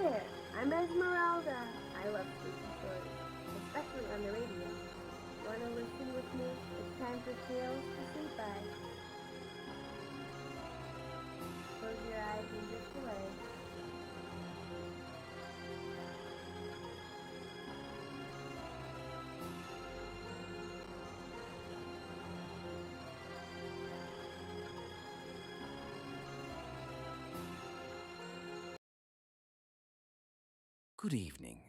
there, I'm Esmeralda. I love spooky stories, especially on the radio. Wanna listen with me? It's time for Tales to Sleep By. Close your eyes and drift away. Good evening.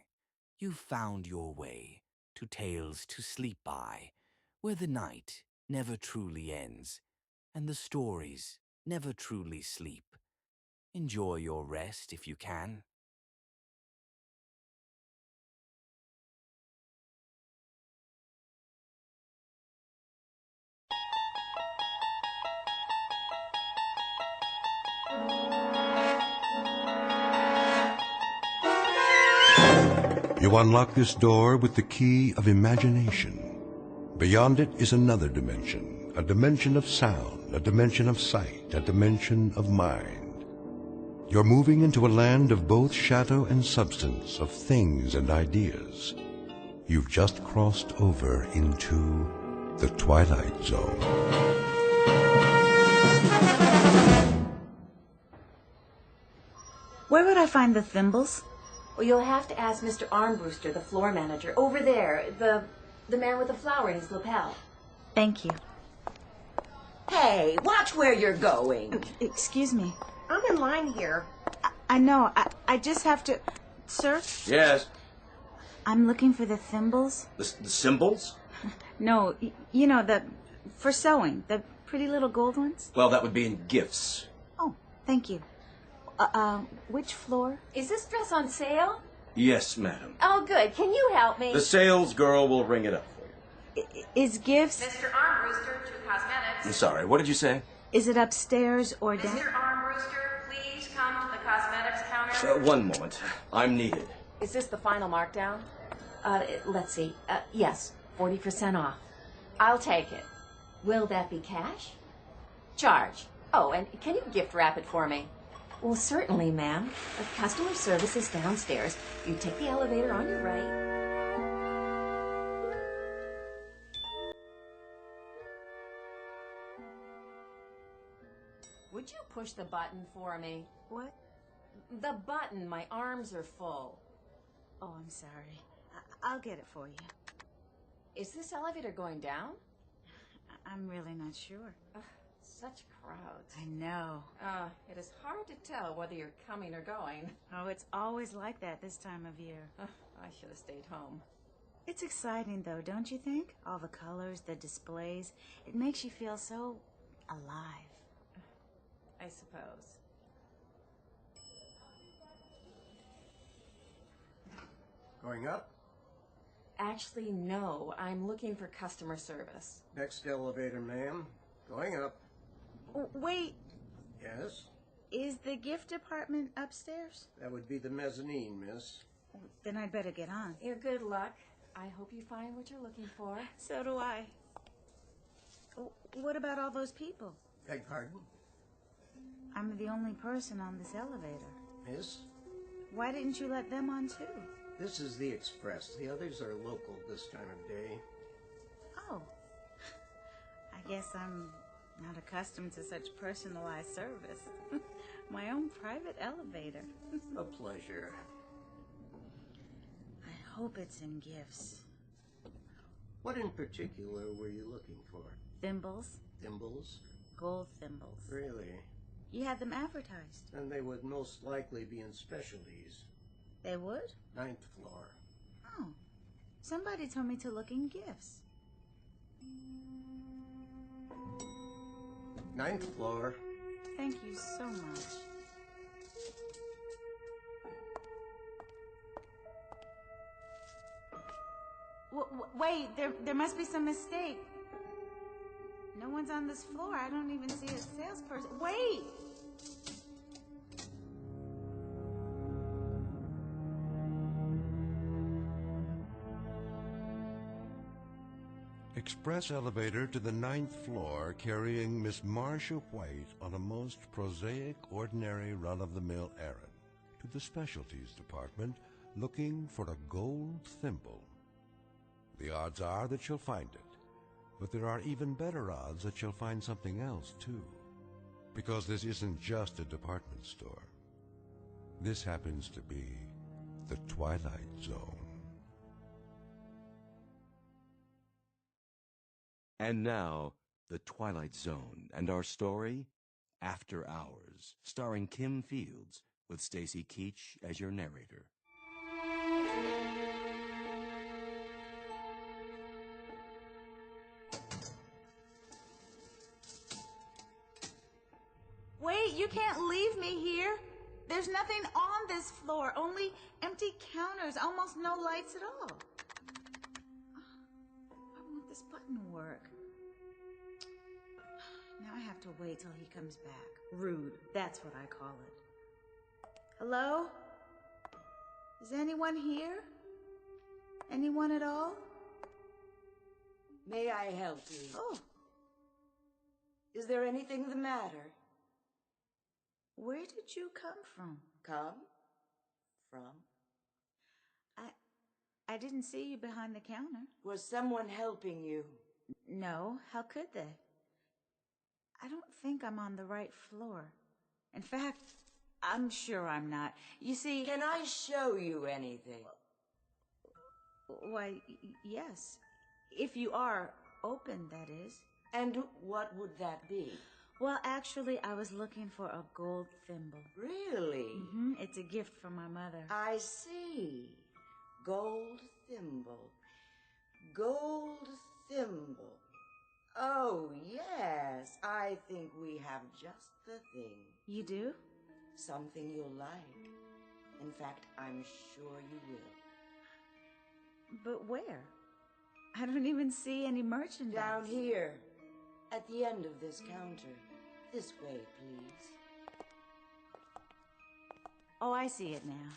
You've found your way to Tales to Sleep By, where the night never truly ends and the stories never truly sleep. Enjoy your rest if you can. You unlock this door with the key of imagination. Beyond it is another dimension, a dimension of sound, a dimension of sight, a dimension of mind. You're moving into a land of both shadow and substance, of things and ideas. You've just crossed over into the Twilight Zone. Where would I find the thimbles? Well, you'll have to ask Mr. Armbruster, the floor manager, over there, the man with the flower in his lapel. Thank you. Hey, watch where you're going. Excuse me. I'm in line here. I know. I just have to... Sir? Yes. I'm looking for the thimbles. The symbols? No, you know, for sewing. The pretty little gold ones. Well, that would be in gifts. Oh, thank you. Which floor? Is this dress on sale? Yes, madam. Oh, good. Can you help me? The sales girl will ring it up for you. Is gifts... Mr. Armbruster, to cosmetics. I'm sorry, what did you say? Is it upstairs or down? Mr. Armbruster, please come to the cosmetics counter. One moment. I'm needed. Is this the final markdown? Let's see. Yes, 40% off. I'll take it. Will that be cash? Charge. Oh, and can you gift wrap it for me? Well, certainly, ma'am. Customer service is downstairs. You take the elevator on your right. Would you push the button for me? What? The button. My arms are full. Oh, I'm sorry. I'll get it for you. Is this elevator going down? I'm really not sure. Such crowds. I know. It is hard to tell whether you're coming or going. Oh, it's always like that this time of year. I should have stayed home. It's exciting, though, don't you think? All the colors, the displays. It makes you feel so alive. I suppose. Going up? Actually, no. I'm looking for customer service. Next elevator, ma'am. Going up. Wait, Yes? is the gift department upstairs? That would be the mezzanine, miss. Then I'd better get on. Your good luck. I hope you find what you're looking for. So do I. What about all those people? Beg pardon? I'm the only person on this elevator. Miss? Why didn't you let them on, too? This is the express. The others are local this time of day. Oh. I guess I'm not accustomed to such personalized service. My own private elevator. A pleasure. I hope it's in gifts. What in particular were you looking for? Thimbles. Thimbles? Gold thimbles. Really? You had them advertised. Then they would most likely be in specialties. They would? 9th floor. Oh. Somebody told me to look in gifts. 9th floor. Thank you so much. Wait, there must be some mistake. No one's on this floor. I don't even see a salesperson. Wait! Express elevator to the 9th floor carrying Miss Marcia White on a most prosaic, ordinary, run-of-the-mill errand. to the specialties department looking for a gold thimble. The odds are that you'll find it, but there are even better odds that you'll find something else, too. Because this isn't just a department store. This happens to be the Twilight Zone. And now, The Twilight Zone and our story, After Hours, starring Kim Fields, with Stacy Keach as your narrator. Wait, you can't leave me here. There's nothing on this floor, only empty counters, almost no lights at all. Why won't this button work? Now I have to wait till he comes back. Rude, that's what I call it. Hello? Is anyone here? Anyone at all? May I help you? Oh, Is there anything the matter? where did you come from? Come? From? I didn't see you behind the counter. Was someone helping you? No, how could they? I don't think I'm on the right floor. In fact, I'm sure I'm not. You see... Can I show you anything? Why, yes. If you are open, that is. And what would that be? Well, actually, I was looking for a gold thimble. Really? It's a gift from my mother. I see. Gold thimble. Gold thimble. Oh, yes. I think we have just the thing. You do? Something you'll like. In fact, I'm sure you will. But where? I don't even see any merchandise. Down here. At the end of this counter. This way, please. Oh, I see it now.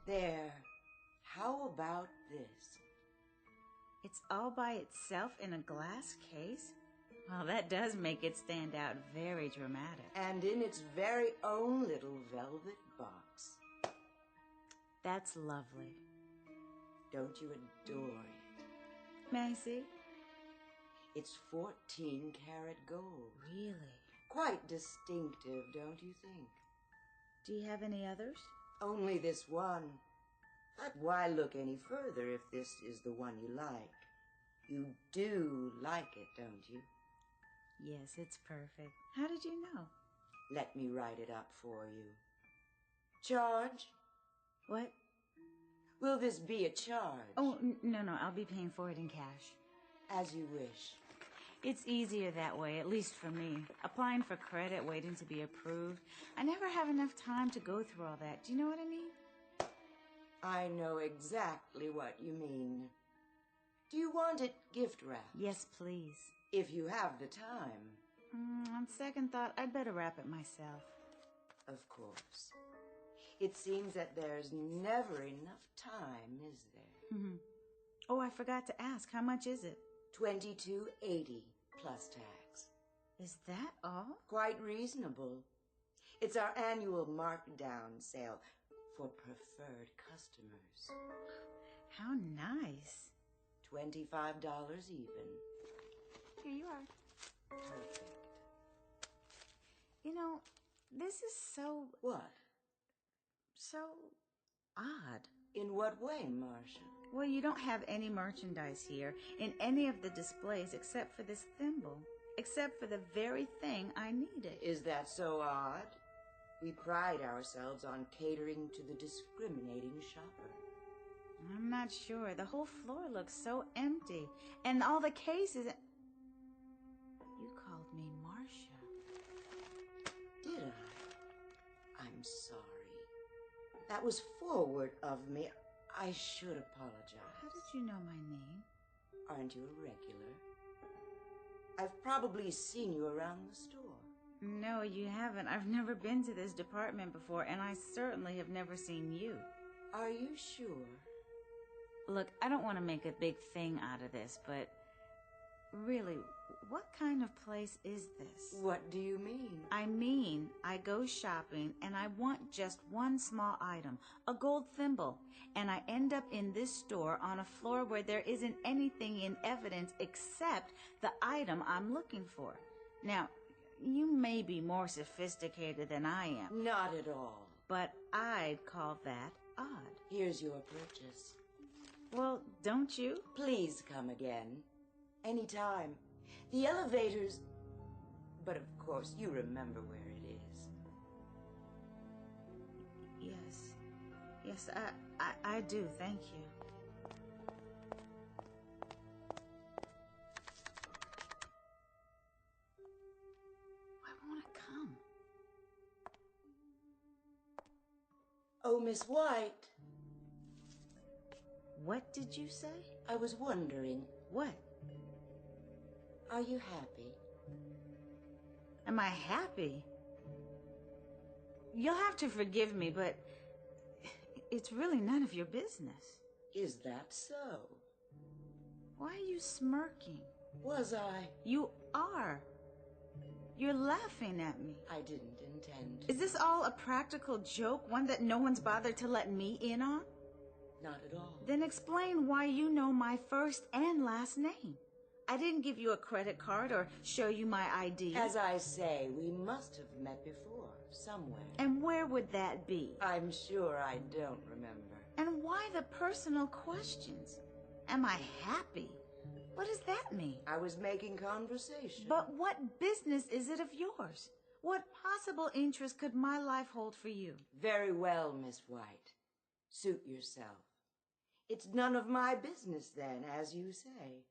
There. How about this? It's all by itself in a glass case? Well, that does make it stand out very dramatic. And in its very own little velvet box. That's lovely. Don't you adore it? May I see? It's 14-karat gold. Really? Quite distinctive, don't you think? Do you have any others? Only this one. But why look any further if this is the one you like? You do like it, don't you? Yes, it's perfect. How did you know? Let me write it up for you. Charge? What? Will this be a charge? Oh, no, I'll be paying for it in cash. As you wish. It's easier that way, at least for me. Applying for credit, waiting to be approved. I never have enough time to go through all that. Do you know what I mean? I know exactly what you mean. Do you want it gift wrapped? Yes, please. If you have the time. On second thought, I'd better wrap it myself. Of course. It seems that there's never enough time, is there? Oh, I forgot to ask. How much is it? $22.80 plus tax. Is that all? Quite reasonable. It's our annual markdown sale for preferred customers. How nice. $25 even. Here you are. Perfect. You know, this is so... What? so odd. In what way, Marcia? Well, you don't have any merchandise here in any of the displays except for this thimble. Except for the very thing I needed. Is that so odd? We pride ourselves on catering to the discriminating shopper. I'm not sure. The whole floor looks so empty. And all the cases... You called me Marcia. Did I? I'm sorry. That was forward of me. I should apologize. How did you know my name? Aren't you a regular? I've probably seen you around the store. No, you haven't. I've never been to this department before, and I certainly have never seen you. Are you sure? Look, I don't want to make a big thing out of this, but Really, what kind of place is this? What do you mean? I mean, I go shopping and I want just one small item, a gold thimble, and I end up in this store on a floor where there isn't anything in evidence except the item I'm looking for. Now, you may be more sophisticated than I am. Not at all. But I'd call that odd. Here's your purchase. Well, don't you? Please come again. Anytime. The elevators... But of course, you remember where it is. Yes. Yes, I do, thank you. Why won't it come? Oh, Miss White. What did you say? I was wondering, What? are you happy? Am I happy? You'll have to forgive me, but it's really none of your business. Is that so? Why are you smirking? Was I? You are. You're laughing at me. I didn't intend. Is this all a practical joke, one that no one's bothered to let me in on? Not at all. Then explain why you know my first and last name. I didn't give you a credit card or show you my ID. As I say, we must have met before, somewhere. And where would that be? I'm sure I don't remember. And why the personal questions? Am I happy? What does that mean? I was making conversation. But what business is it of yours? What possible interest could my life hold for you? Very well, Miss White. Suit yourself. It's none of my business then, as you say.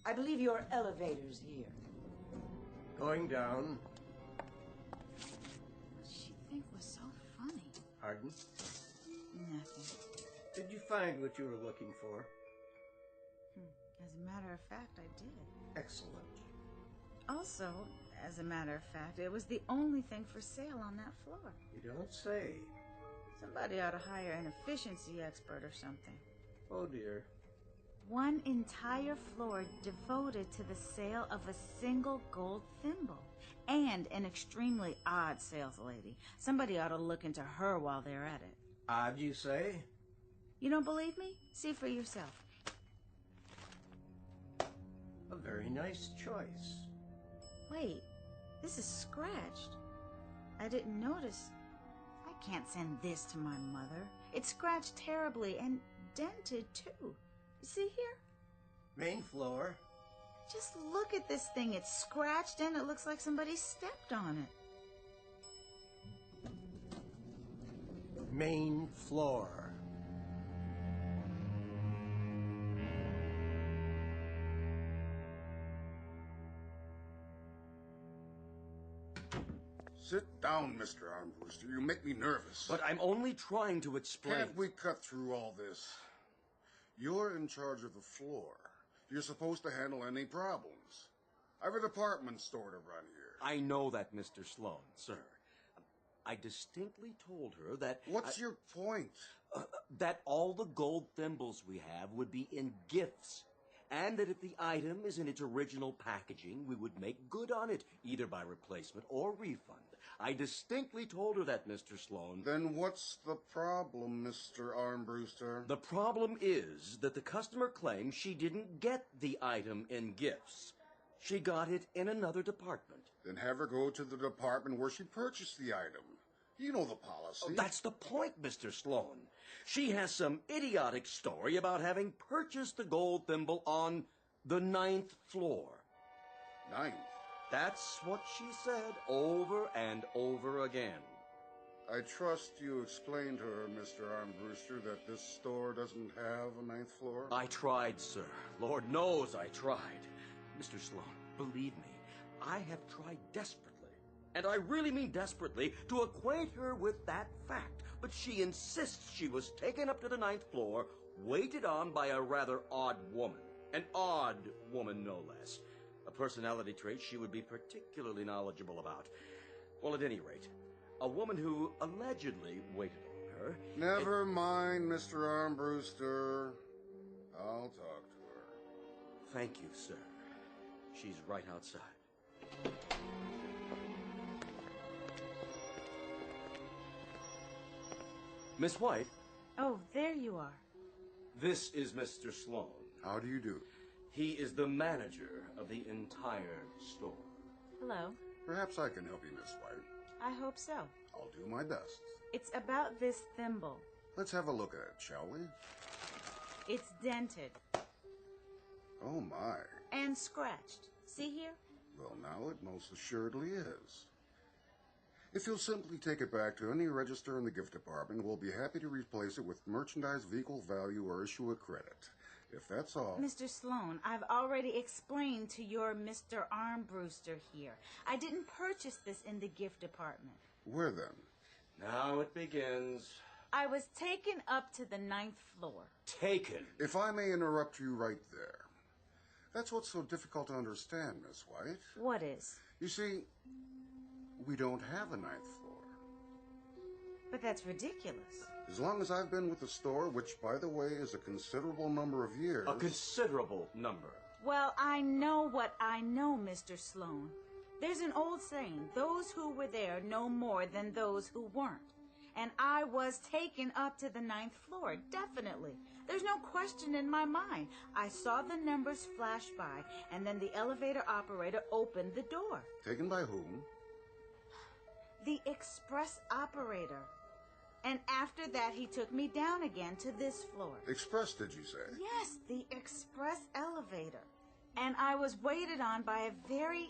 I believe your elevator's here. Going down. What did she think was so funny? Pardon? Nothing. Did you find what you were looking for? As a matter of fact, I did. Excellent. Also, as a matter of fact, it was the only thing for sale on that floor. You don't say. Somebody ought to hire an efficiency expert or something. Oh, dear. One entire floor devoted to the sale of a single gold thimble. And an extremely odd sales lady. Somebody ought to look into her while they're at it. Odd, you say? You don't believe me? See for yourself. A very nice choice. Wait, this is scratched. I didn't notice. I can't send this to my mother. It's scratched terribly and dented too. You see here? Main floor. Just look at this thing. It's scratched and it looks like somebody stepped on it. Main floor. Sit down, Mr. Armbruster. You make me nervous. But I'm only trying to explain. Can't we cut through all this? You're in charge of the floor. You're supposed to handle any problems. I have a department store to run here. I know that, Mr. Sloan, sir. I distinctly told her that... What's your point? That all the gold thimbles we have would be in gifts. And that if the item is in its original packaging, we would make good on it, either by replacement or refund. I distinctly told her that, Mr. Sloan. Then what's the problem, Mr. Armbruster? The problem is that the customer claims she didn't get the item in gifts. She got it in another department. Then have her go to the department where she purchased the item. You know the policy. Oh, that's the point, Mr. Sloan. She has some idiotic story about having purchased the gold thimble on the 9th floor. 9th? That's what she said over and over again. I trust you explained to her, Mr. Armbruster, that this store doesn't have a 9th floor? I tried, sir. Lord knows I tried. Mr. Sloan, believe me, I have tried desperately, and I really mean desperately, to acquaint her with that fact. But she insists she was taken up to the 9th floor, waited on by a rather odd woman. An odd woman, no less. A personality trait she would be particularly knowledgeable about. Well, at any rate, a woman who allegedly waited on her... Never mind, Mr. Armbruster. I'll talk to her. Thank you, sir. She's right outside. Miss White? Oh, there you are. This is Mr. Sloan. How do you do? He is the manager of the entire store. Hello. Perhaps I can help you, Miss White. I hope so. I'll do my best. It's about this thimble. Let's have a look at it, shall we? It's dented. Oh, my. And scratched. See here? Well, now it most assuredly is. If you'll simply take it back to any register in the gift department, we'll be happy to replace it with merchandise of equal value or issue a credit. If that's all... Mr. Sloan, I've already explained to your Mr. Armbruster here. I didn't purchase this in the gift department. Where then? Now it begins. I was taken up to the 9th floor. Taken? If I may interrupt you right there. That's what's so difficult to understand, Miss White. What is? You see, we don't have a 9th floor. But that's ridiculous. As long as I've been with the store, which, by the way, is a considerable number of years... A considerable number. Well, I know what I know, Mr. Sloan. There's an old saying, those who were there know more than those who weren't. And I was taken up to the 9th floor, definitely. There's no question in my mind. I saw the numbers flash by, and then the elevator operator opened the door. Taken by whom? The express operator. And after that, he took me down again to this floor. Express, did you say? Yes, the express elevator. And I was waited on by a very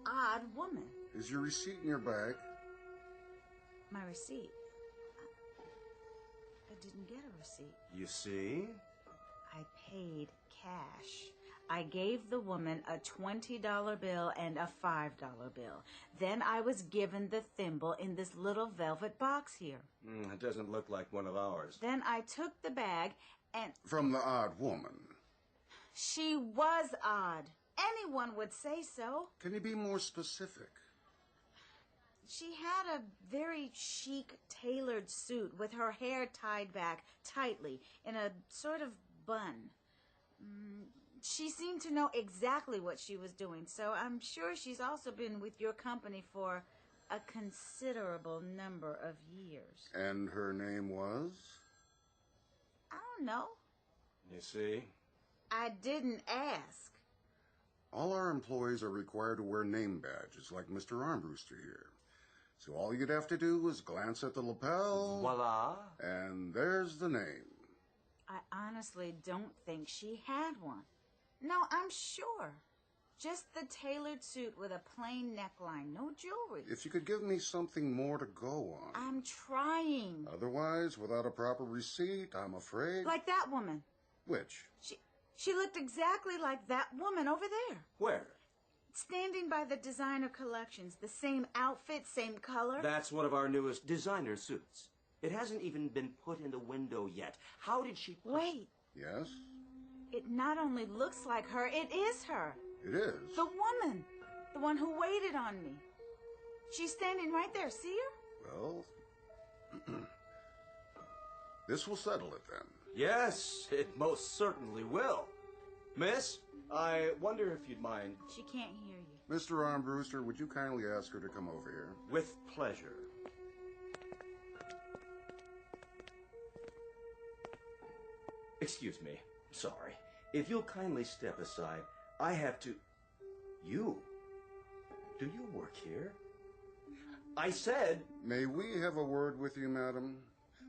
odd woman. Is your receipt in your bag? My receipt? I didn't get a receipt. You see? I paid cash. I gave the woman a $20 bill and a $5 bill. Then I was given the thimble in this little velvet box here. It doesn't look like one of ours. Then I took the bag and... From the odd woman. She was odd. Anyone would say so. Can you be more specific? She had a very chic, tailored suit with her hair tied back tightly in a sort of bun. She seemed to know exactly what she was doing, so I'm sure she's also been with your company for a considerable number of years. And her name was? I don't know. You see? I didn't ask. All our employees are required to wear name badges, like Mr. Armbruster here. So all you'd have to do is glance at the lapel. Voila. And there's the name. I honestly don't think she had one. No, I'm sure. Just the tailored suit with a plain neckline, no jewelry. If you could give me something more to go on. I'm trying. Otherwise, without a proper receipt, I'm afraid... Like that woman. Which? She looked exactly like that woman over there. Where? Standing by the designer collections. The same outfit, same color. That's one of our newest designer suits. It hasn't even been put in the window yet. How did she... Wait. Yes? It not only looks like her, it is her. It is? The woman. The one who waited on me. She's standing right there. See her? Well... this will settle it, then. Yes, it most certainly will. Miss, I wonder if you'd mind... She can't hear you. Mr. Armbruster, would you kindly ask her to come over here? With pleasure. Excuse me. Sorry. If you'll kindly step aside, I have to... You? Do you work here? I said... May we have a word with you, madam?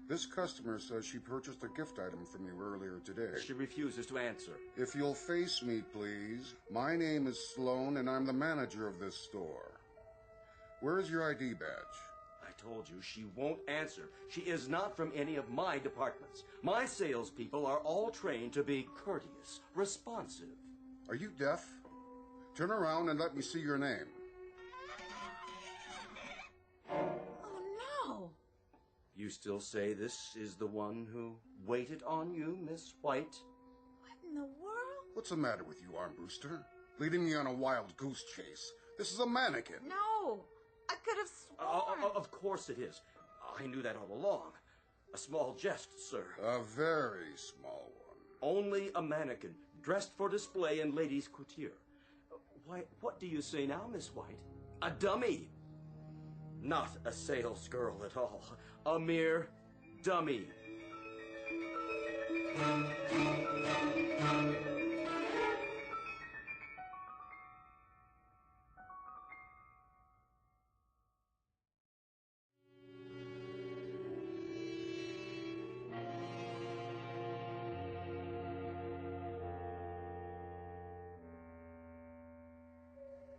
This customer says she purchased a gift item from you earlier today. She refuses to answer. If you'll face me, please. My name is Sloan, and I'm the manager of this store. Where is your ID badge? I told you she won't answer. She is not from any of my departments. My salespeople are all trained to be courteous, responsive. Are you deaf? Turn around and let me see your name. Oh, no. You still say this is the one who waited on you, Miss White? What in the world? What's the matter with you, Armbruster? Leading me on a wild goose chase. This is a mannequin. No. I could have sworn. Of course it is. I knew that all along. A small jest, sir. A very small one. Only a mannequin, dressed for display in ladies' couture. Why, what do you say now, Miss White? A dummy. Not a sales girl at all. A mere dummy.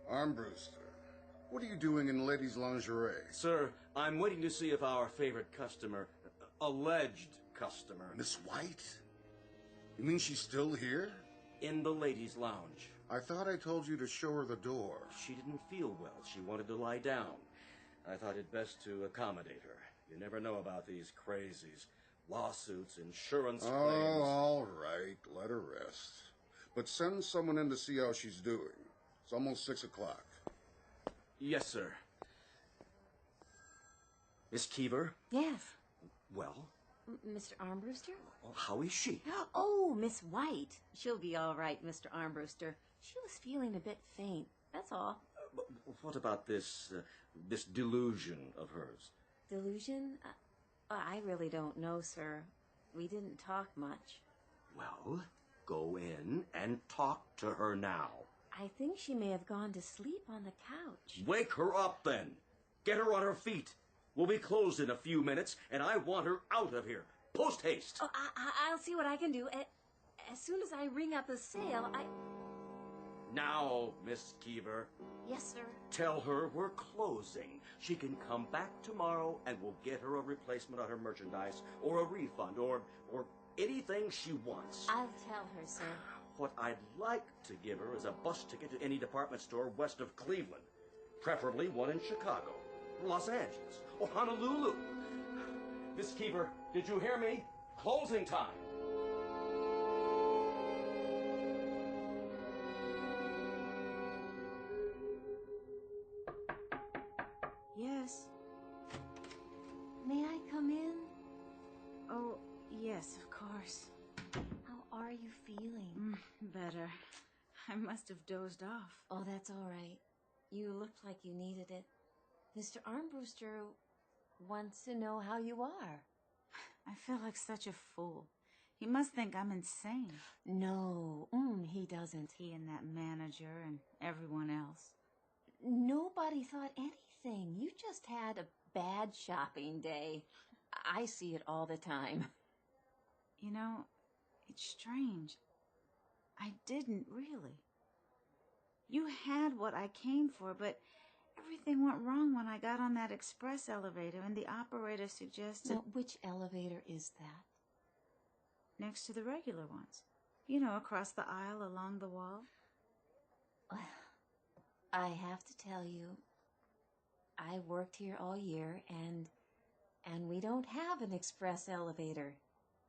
Armbruster, what are you doing in ladies' lingerie? Sir, I'm waiting to see if our favorite customer, alleged customer... Miss White? You mean she's still here? In the ladies' lounge. I thought I told you to show her the door. She didn't feel well. She wanted to lie down. I thought it best to accommodate her. You never know about these crazies. Lawsuits, insurance claims... Oh, all right. Let her rest. But send someone in to see how she's doing. It's almost 6 o'clock. Yes, sir. Miss Keever? Yes. Well? Mr. Armbruster? How is she? Oh, Miss White. She'll be all right, Mr. Armbruster. She was feeling a bit faint, that's all. What about this delusion of hers? Delusion? I really don't know, sir. We didn't talk much. Well, go in and talk to her now. I think she may have gone to sleep on the couch. Wake her up, then. Get her on her feet. We'll be closed in a few minutes, and I want her out of here. Post haste. Oh, I'll see what I can do. As soon as I ring up a sale, Now, Miss Keever. Yes, sir. Tell her we're closing. She can come back tomorrow, and we'll get her a replacement on her merchandise, or a refund, or anything she wants. I'll tell her, sir. What I'd like to give her is a bus ticket to any department store west of Cleveland. Preferably one in Chicago, Los Angeles, or Honolulu. Miss Keever, did you hear me? Closing time. Yes. May I come in? Oh, yes, of course. How are you feeling? Better. I must have dozed off. Oh, that's all right. You looked like you needed it. Mr. Armbruster wants to know how you are. I feel like such a fool. He must think I'm insane. No, he doesn't. He and that manager and everyone else. Nobody thought anything. You just had a bad shopping day. I see it all the time. You know, it's strange. I didn't really. You had what I came for, but everything went wrong when I got on that express elevator and the operator suggested... Now, which elevator is that? Next to the regular ones. You know, across the aisle along the wall. Well, I have to tell you, I worked here all year, and we don't have an express elevator.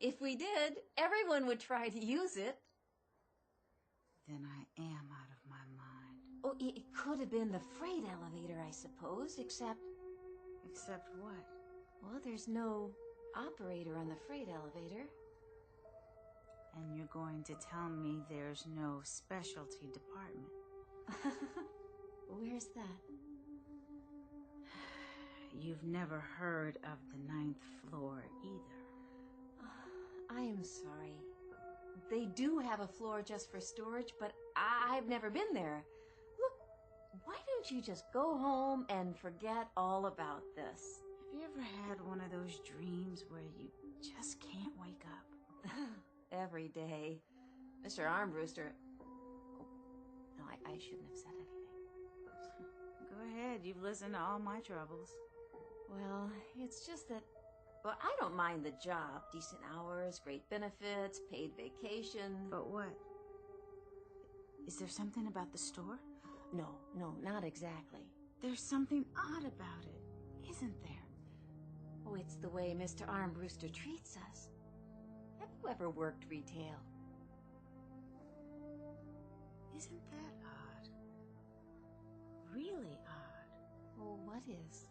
If we did, everyone would try to use it. Then I am out of my mind. Oh, it could have been the freight elevator, I suppose, except... Except what? Well, there's no operator on the freight elevator. And you're going to tell me there's no specialty department? Where's that? You've never heard of the 9th floor either. I am sorry. They do have a floor just for storage, but I've never been there. Look, why don't you just go home and forget all about this? Have you ever had one of those dreams where you just can't wake up? Every day. Mr. Armbruster... Oh, no, I shouldn't have said anything. Go ahead, you've listened to all my troubles. Well, it's just that... Well, I don't mind the job. Decent hours, great benefits, paid vacation. But what? Is there something about the store? No, not exactly. There's something odd about it, isn't there? Oh, it's the way Mr. Armbruster treats us. Have you ever worked retail? Isn't that odd? Really odd. Well, what is?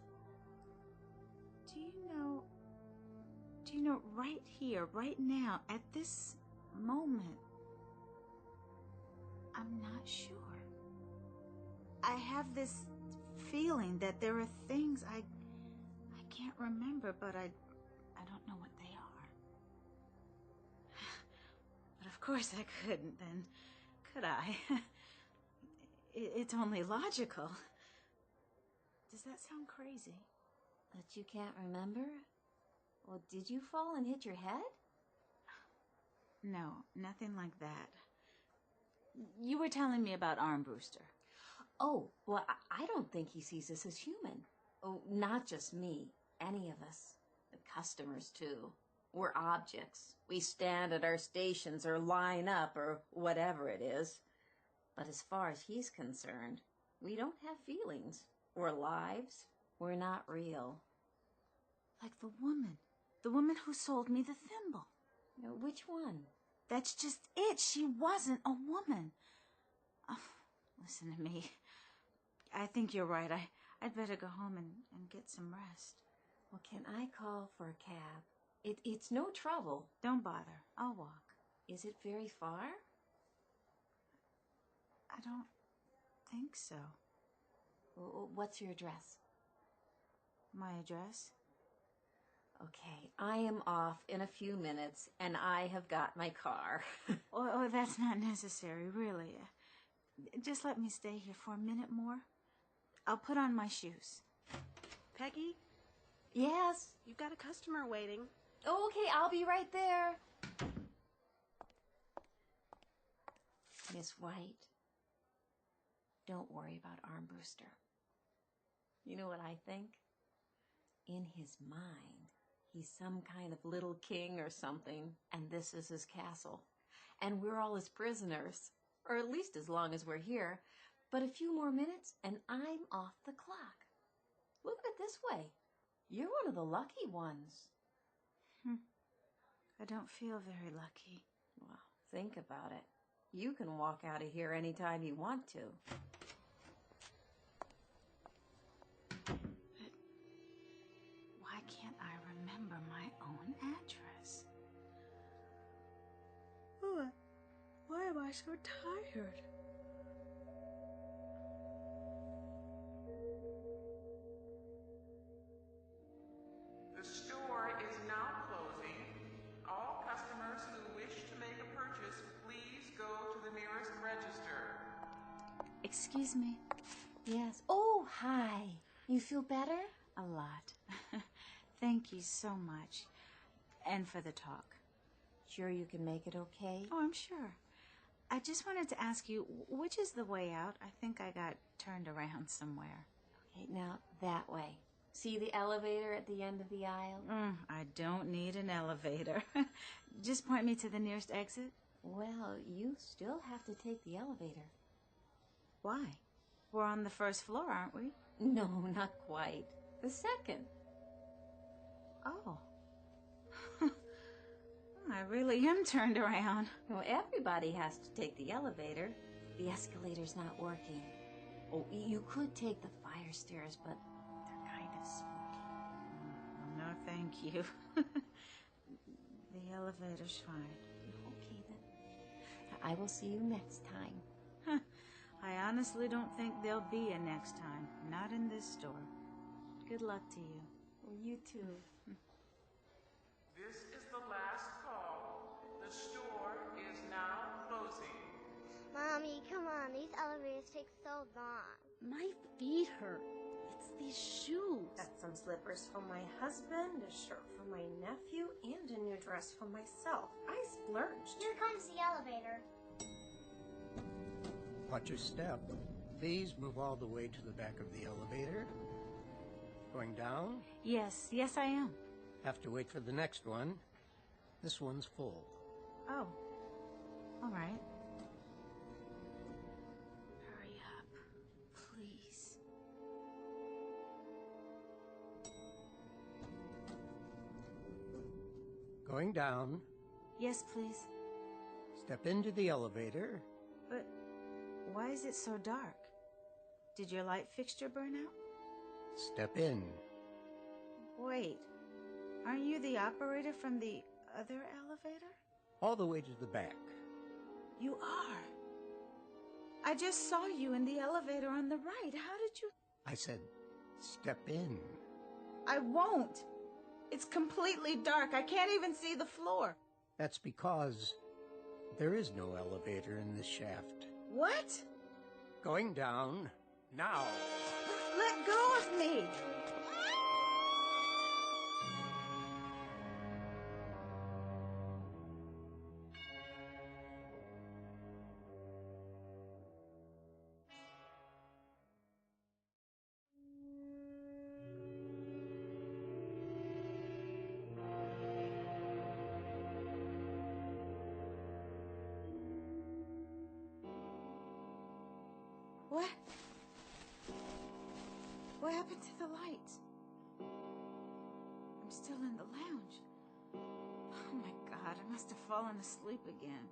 Do you know right here, right now, at this moment, I'm not sure. I have this feeling that there are things I can't remember, but I don't know what they are. But of course I couldn't then, could I? It's only logical. Does that sound crazy? That you can't remember? Well, did you fall and hit your head? No, nothing like that. You were telling me about Armbruster. Oh, well, I don't think he sees us as human. Oh, not just me. Any of us. The customers, too. We're objects. We stand at our stations or line up or whatever it is. But as far as he's concerned, we don't have feelings or lives. We're not real. Like the woman who sold me the thimble. No, which one? That's just it. She wasn't a woman. Oh, listen to me. I think you're right. I'd better go home and get some rest. Well, can I call for a cab? It's no trouble. Don't bother. I'll walk. Is it very far? I don't think so. What's your address? My address? Okay, I am off in a few minutes, and I have got my car. Oh, that's not necessary, really. Just let me stay here for a minute more. I'll put on my shoes. Peggy, Yes? you've got a customer waiting. Okay, I'll be right there. Miss White, don't worry about Armbruster. You know what I think? In his mind, he's some kind of little king or something, and this is his castle. And we're all his prisoners, or at least as long as we're here. But a few more minutes, and I'm off the clock. Look at it this way. You're one of the lucky ones. I don't feel very lucky. Well, think about it. You can walk out of here anytime you want to. Why can't I remember my own address? Oh, why am I so tired? The store is now closing. All customers who wish to make a purchase, please go to the nearest register. Excuse me. Yes. Oh, hi. You feel better? A lot. Thank you so much. And for the talk. Sure you can make it okay? Oh, I'm sure. I just wanted to ask you, which is the way out? I think I got turned around somewhere. Okay, now that way. See the elevator at the end of the aisle? I don't need an elevator. Just point me to the nearest exit. Well, you still have to take the elevator. Why? We're on the first floor, aren't we? No, not quite. The second. Oh. I really am turned around. Well, everybody has to take the elevator. The escalator's not working. Oh, you could take the fire stairs, but they're kind of spooky. Oh, no, thank you. The elevator's fine. Okay, then. I will see you next time. I honestly don't think there'll be a next time. Not in this store. Good luck to you. Well, you too. This is the last call. The store is now closing. Mommy, come on. These elevators take so long. My feet hurt. It's these shoes. Got some slippers from my husband, a shirt from my nephew, and a new dress for myself. I splurged. Here comes the elevator. Watch your step. Please move all the way to the back of the elevator. Going down? Yes, I am. Have to wait for the next one. This one's full. Oh. All right. Hurry up, please. Going down. Yes, please. Step into the elevator. But why is it so dark? Did your light fixture burn out? Step in. Wait. Aren't you the operator from the other elevator? All the way to the back. You are. I just saw you in the elevator on the right. How did you... I said, step in. I won't. It's completely dark. I can't even see the floor. That's because there is no elevator in this shaft. What? Going down now. Let go of me. What? What happened to the lights? I'm still in the lounge. Oh my God, I must have fallen asleep again.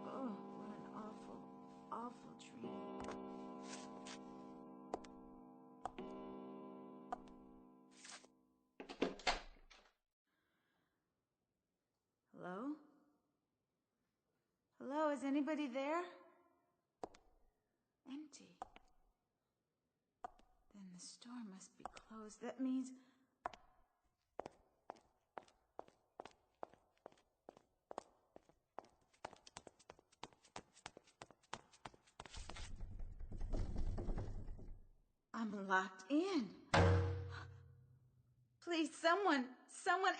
Oh, what an awful, awful dream. Hello? Hello, is anybody there? Empty. Then the store must be closed. That means... I'm locked in. Please, someone,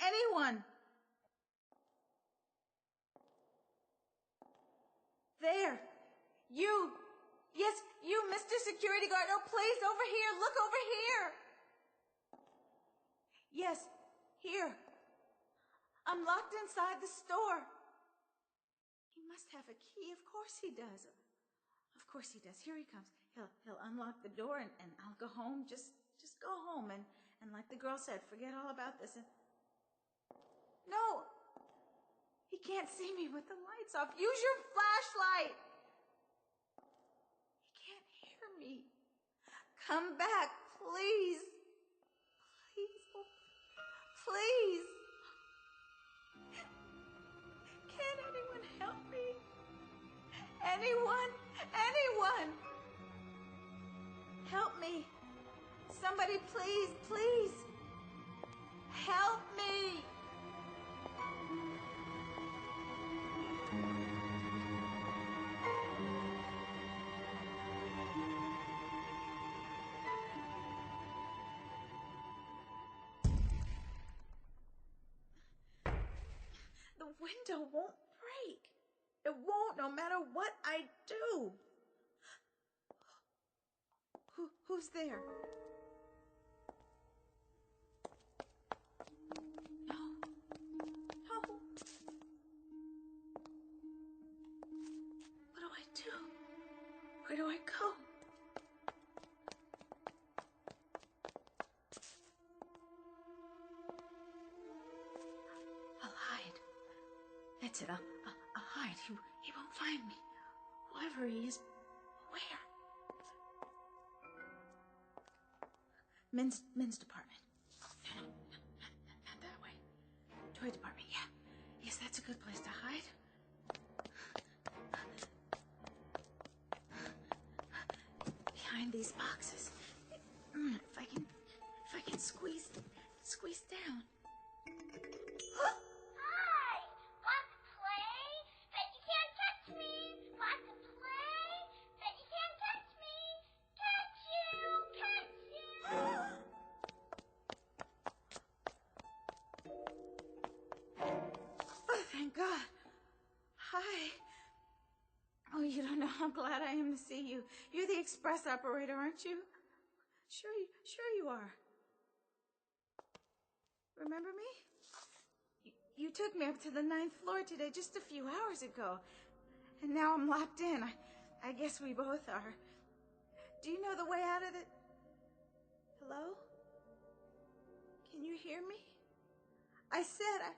anyone. There. You. Yes, you, Mr. Security Guard. Oh, please, over here. Look over here. Yes, here. I'm locked inside the store. He must have a key. Of course he does. Of course he does. Here he comes. He'll unlock the door and I'll go home. Just go home and like the girl said, forget all about this. No. He can't see me with the lights off. Use your flashlight. He can't hear me. Come back, please. Please. Please. Can anyone help me? Anyone? Anyone? Help me. Somebody, please, please. Help me. The window won't break. It won't, no matter what I do. Who's there? No. What do I do? Where do I go? I'll hide. That's it. I'll hide. He won't find me. Whoever he is, where? Men's department. Not that way. Toy department, yeah. Yes, that's a good place to hide. Behind these boxes. If I can squeeze down. Hi! Want to play? But you can't touch me! Want to play? But you can't touch me! Catch you! Catch you! Oh, thank God. Hi. Oh, you don't know how glad I am to see you. You're the express operator, aren't you? Sure you are. Remember me? You took me up to the 9th floor today just a few hours ago. And now I'm locked in. I guess we both are. Do you know the way out of the... Hello? Can you hear me? I said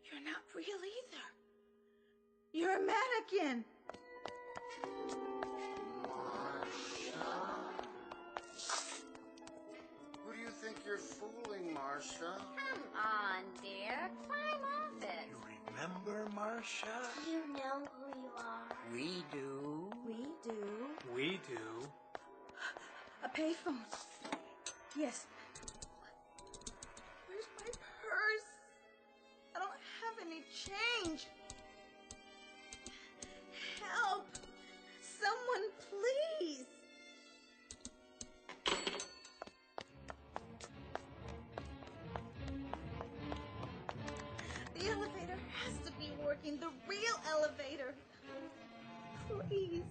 You're not real either. You're a mannequin. Who do you think you're fooling, Marcia? Come on, dear. Climb off it. You remember, Marcia? You know who you are. We do. We do. We do. A payphone. Yes. Where's my purse? I don't have any change. Help! Someone, please! The elevator has to be working. The real elevator. Please.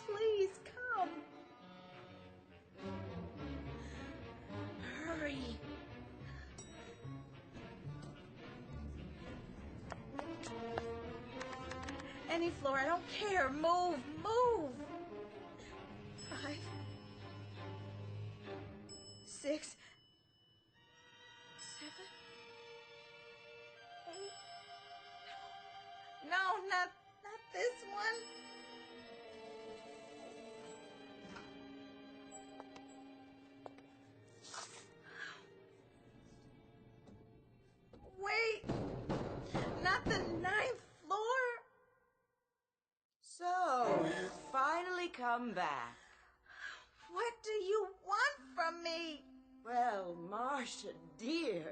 Please come. Hurry. Any floor, I don't care. Move, move. 5, 6, 7, 8. No, not this one. Wait, not the 9th floor. So, you finally come back. What do you want from me? Well, Marcia, dear,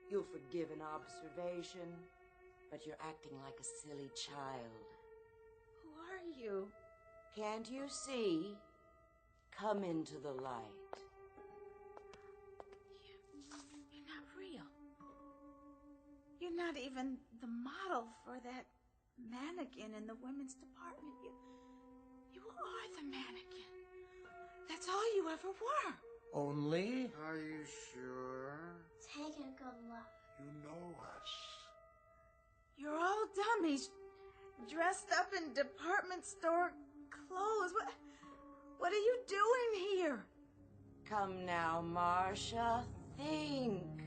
you'll forgive an observation, but you're acting like a silly child. Who are you? Can't you see? Come into the light. You're not real. You're not even the model for that mannequin in the women's department. You are the mannequin. That's all you ever were. Only? Are you sure? Take a good look. You know us. You're all dummies, dressed up in department store clothes. What are you doing here? Come now, Marcia. Think.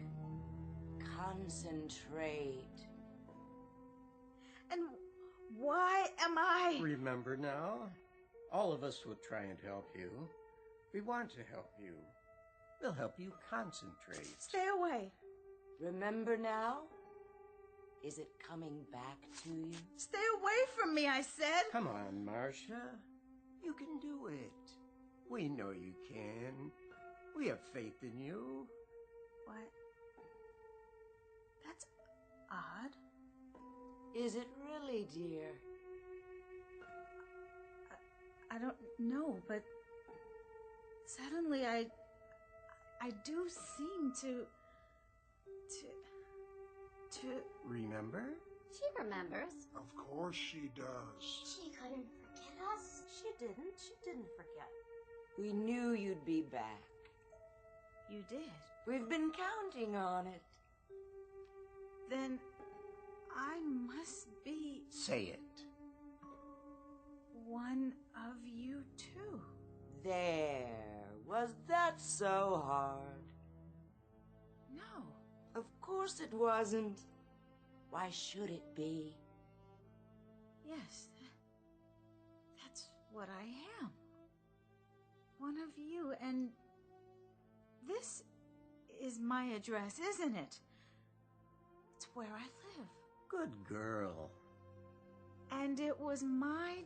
Concentrate. And why am I... Remember now? All of us will try and help you. We want to help you. We'll help you concentrate. Stay away. Remember now? Is it coming back to you? Stay away from me, I said. Come on, Marcia. You can do it. We know you can. We have faith in you. What? That's odd. Is it really, dear? I don't know, but suddenly I do seem to Remember? She remembers. Of course she does. She couldn't forget us. She didn't forget. We knew you'd be back. You did. We've been counting on it. Then I must be Say it. one of you too. There. Was that so hard? No. Of course it wasn't. Why should it be? Yes. That's what I am. One of you, and this is my address, isn't it? It's where I live. Good girl. And it was my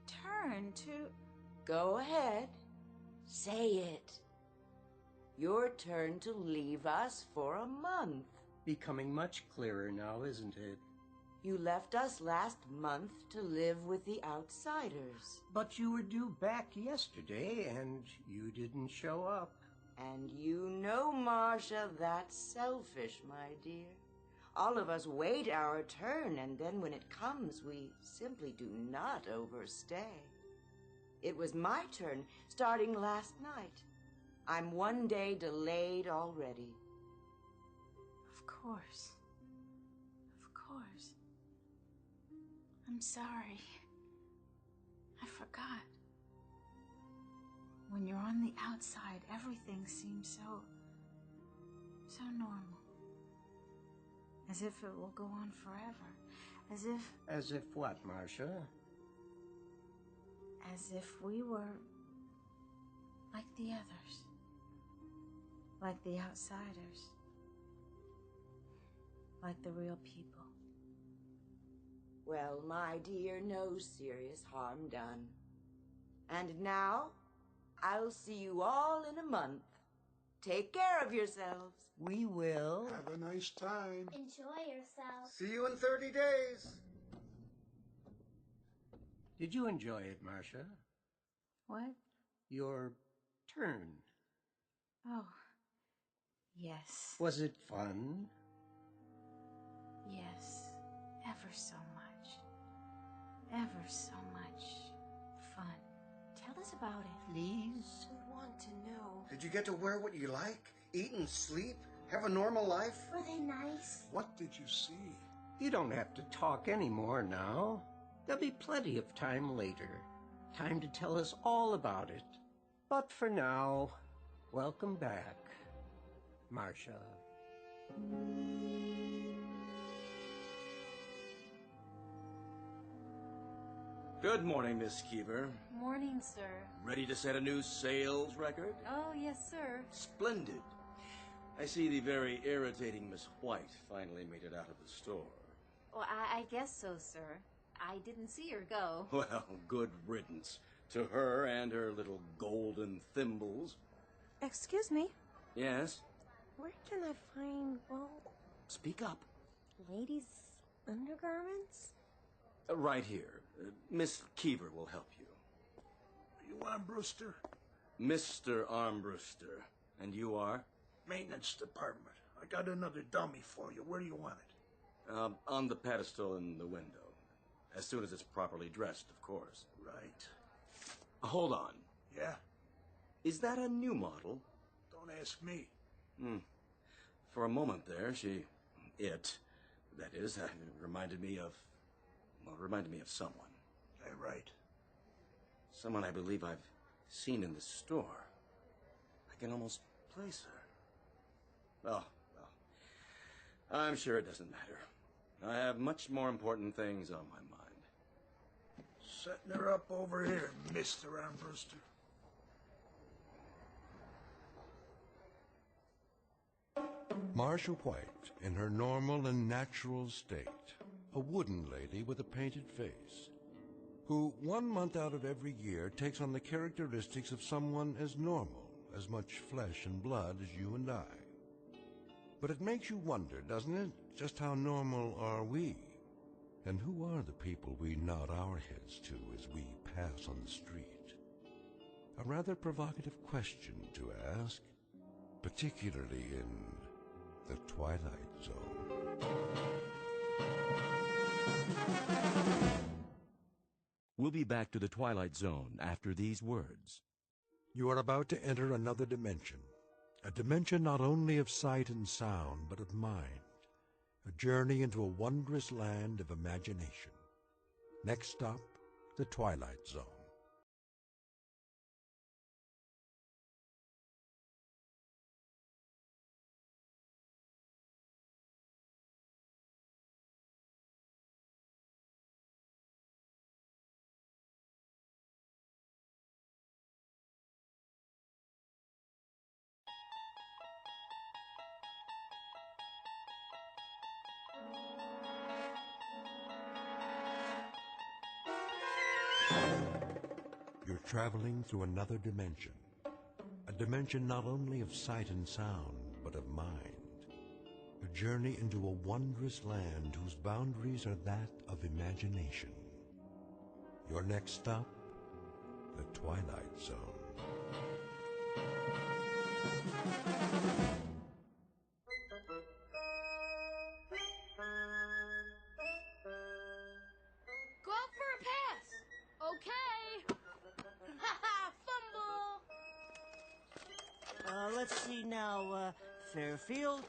turn to... Go ahead. Say it. Your turn to leave us for a month. Becoming much clearer now, isn't it? You left us last month to live with the outsiders. But you were due back yesterday, and you didn't show up. And you know, Marcia, that's selfish, my dear. All of us wait our turn, and then when it comes, we simply do not overstay. It was my turn, starting last night. I'm one day delayed already. Of course. Of course. I'm sorry. I forgot. When you're on the outside, everything seems so normal. As if it will go on forever. As if... As if what, Marcia? As if we were like the others. Like the outsiders. Like the real people. Well, my dear, no serious harm done. And now, I'll see you all in a month. Take care of yourselves. We will. Have a nice time. Enjoy yourself. See you in 30 days. Did you enjoy it, Marcia? What? Your turn. Oh, yes. Was it fun? Yes. Ever so much. Ever so much fun. Tell us about it. Please? I want to know. Did you get to wear what you like? Eat and sleep? Have a normal life? Were they nice? What did you see? You don't have to talk anymore now. There'll be plenty of time later. Time to tell us all about it. But for now, welcome back, Marcia. Good morning, Miss Keever. Morning, sir. Ready to set a new sales record? Oh, yes, sir. Splendid. I see the very irritating Miss White finally made it out of the store. Well, I guess so, sir. I didn't see her go. Well, good riddance to her and her little golden thimbles. Excuse me. Yes? Where can I find, well, Speak up. ladies' undergarments? Right here. Miss Keever will help you. You Armbruster? Mr. Armbruster. And you are? Maintenance department. I got another dummy for you. Where do you want it? On the pedestal in the window. As soon as it's properly dressed, of course. Right. Hold on. Yeah? Is that a new model? Don't ask me. For a moment there, that is, reminded me of someone. Hey, right. Someone I believe I've seen in the store. I can almost place her. Oh, well, I'm sure it doesn't matter. I have much more important things on my mind. Setting her up over here, Mr. Armbruster. Marcia White, in her normal and natural state, a wooden lady with a painted face, who 1 month out of every year takes on the characteristics of someone as normal, as much flesh and blood as you and I. But it makes you wonder, doesn't it, just how normal are we? And who are the people we nod our heads to as we pass on the street? A rather provocative question to ask, particularly in the Twilight Zone. We'll be back to the Twilight Zone after these words. You are about to enter another dimension, a dimension not only of sight and sound, but of mind, a journey into a wondrous land of imagination. Next stop, the Twilight Zone. You're traveling through another dimension, a dimension not only of sight and sound, but of mind, a journey into a wondrous land whose boundaries are that of imagination. Your next stop, the Twilight Zone. Go out for a pass. Okay. Fumble. Let's see now, Fairfield,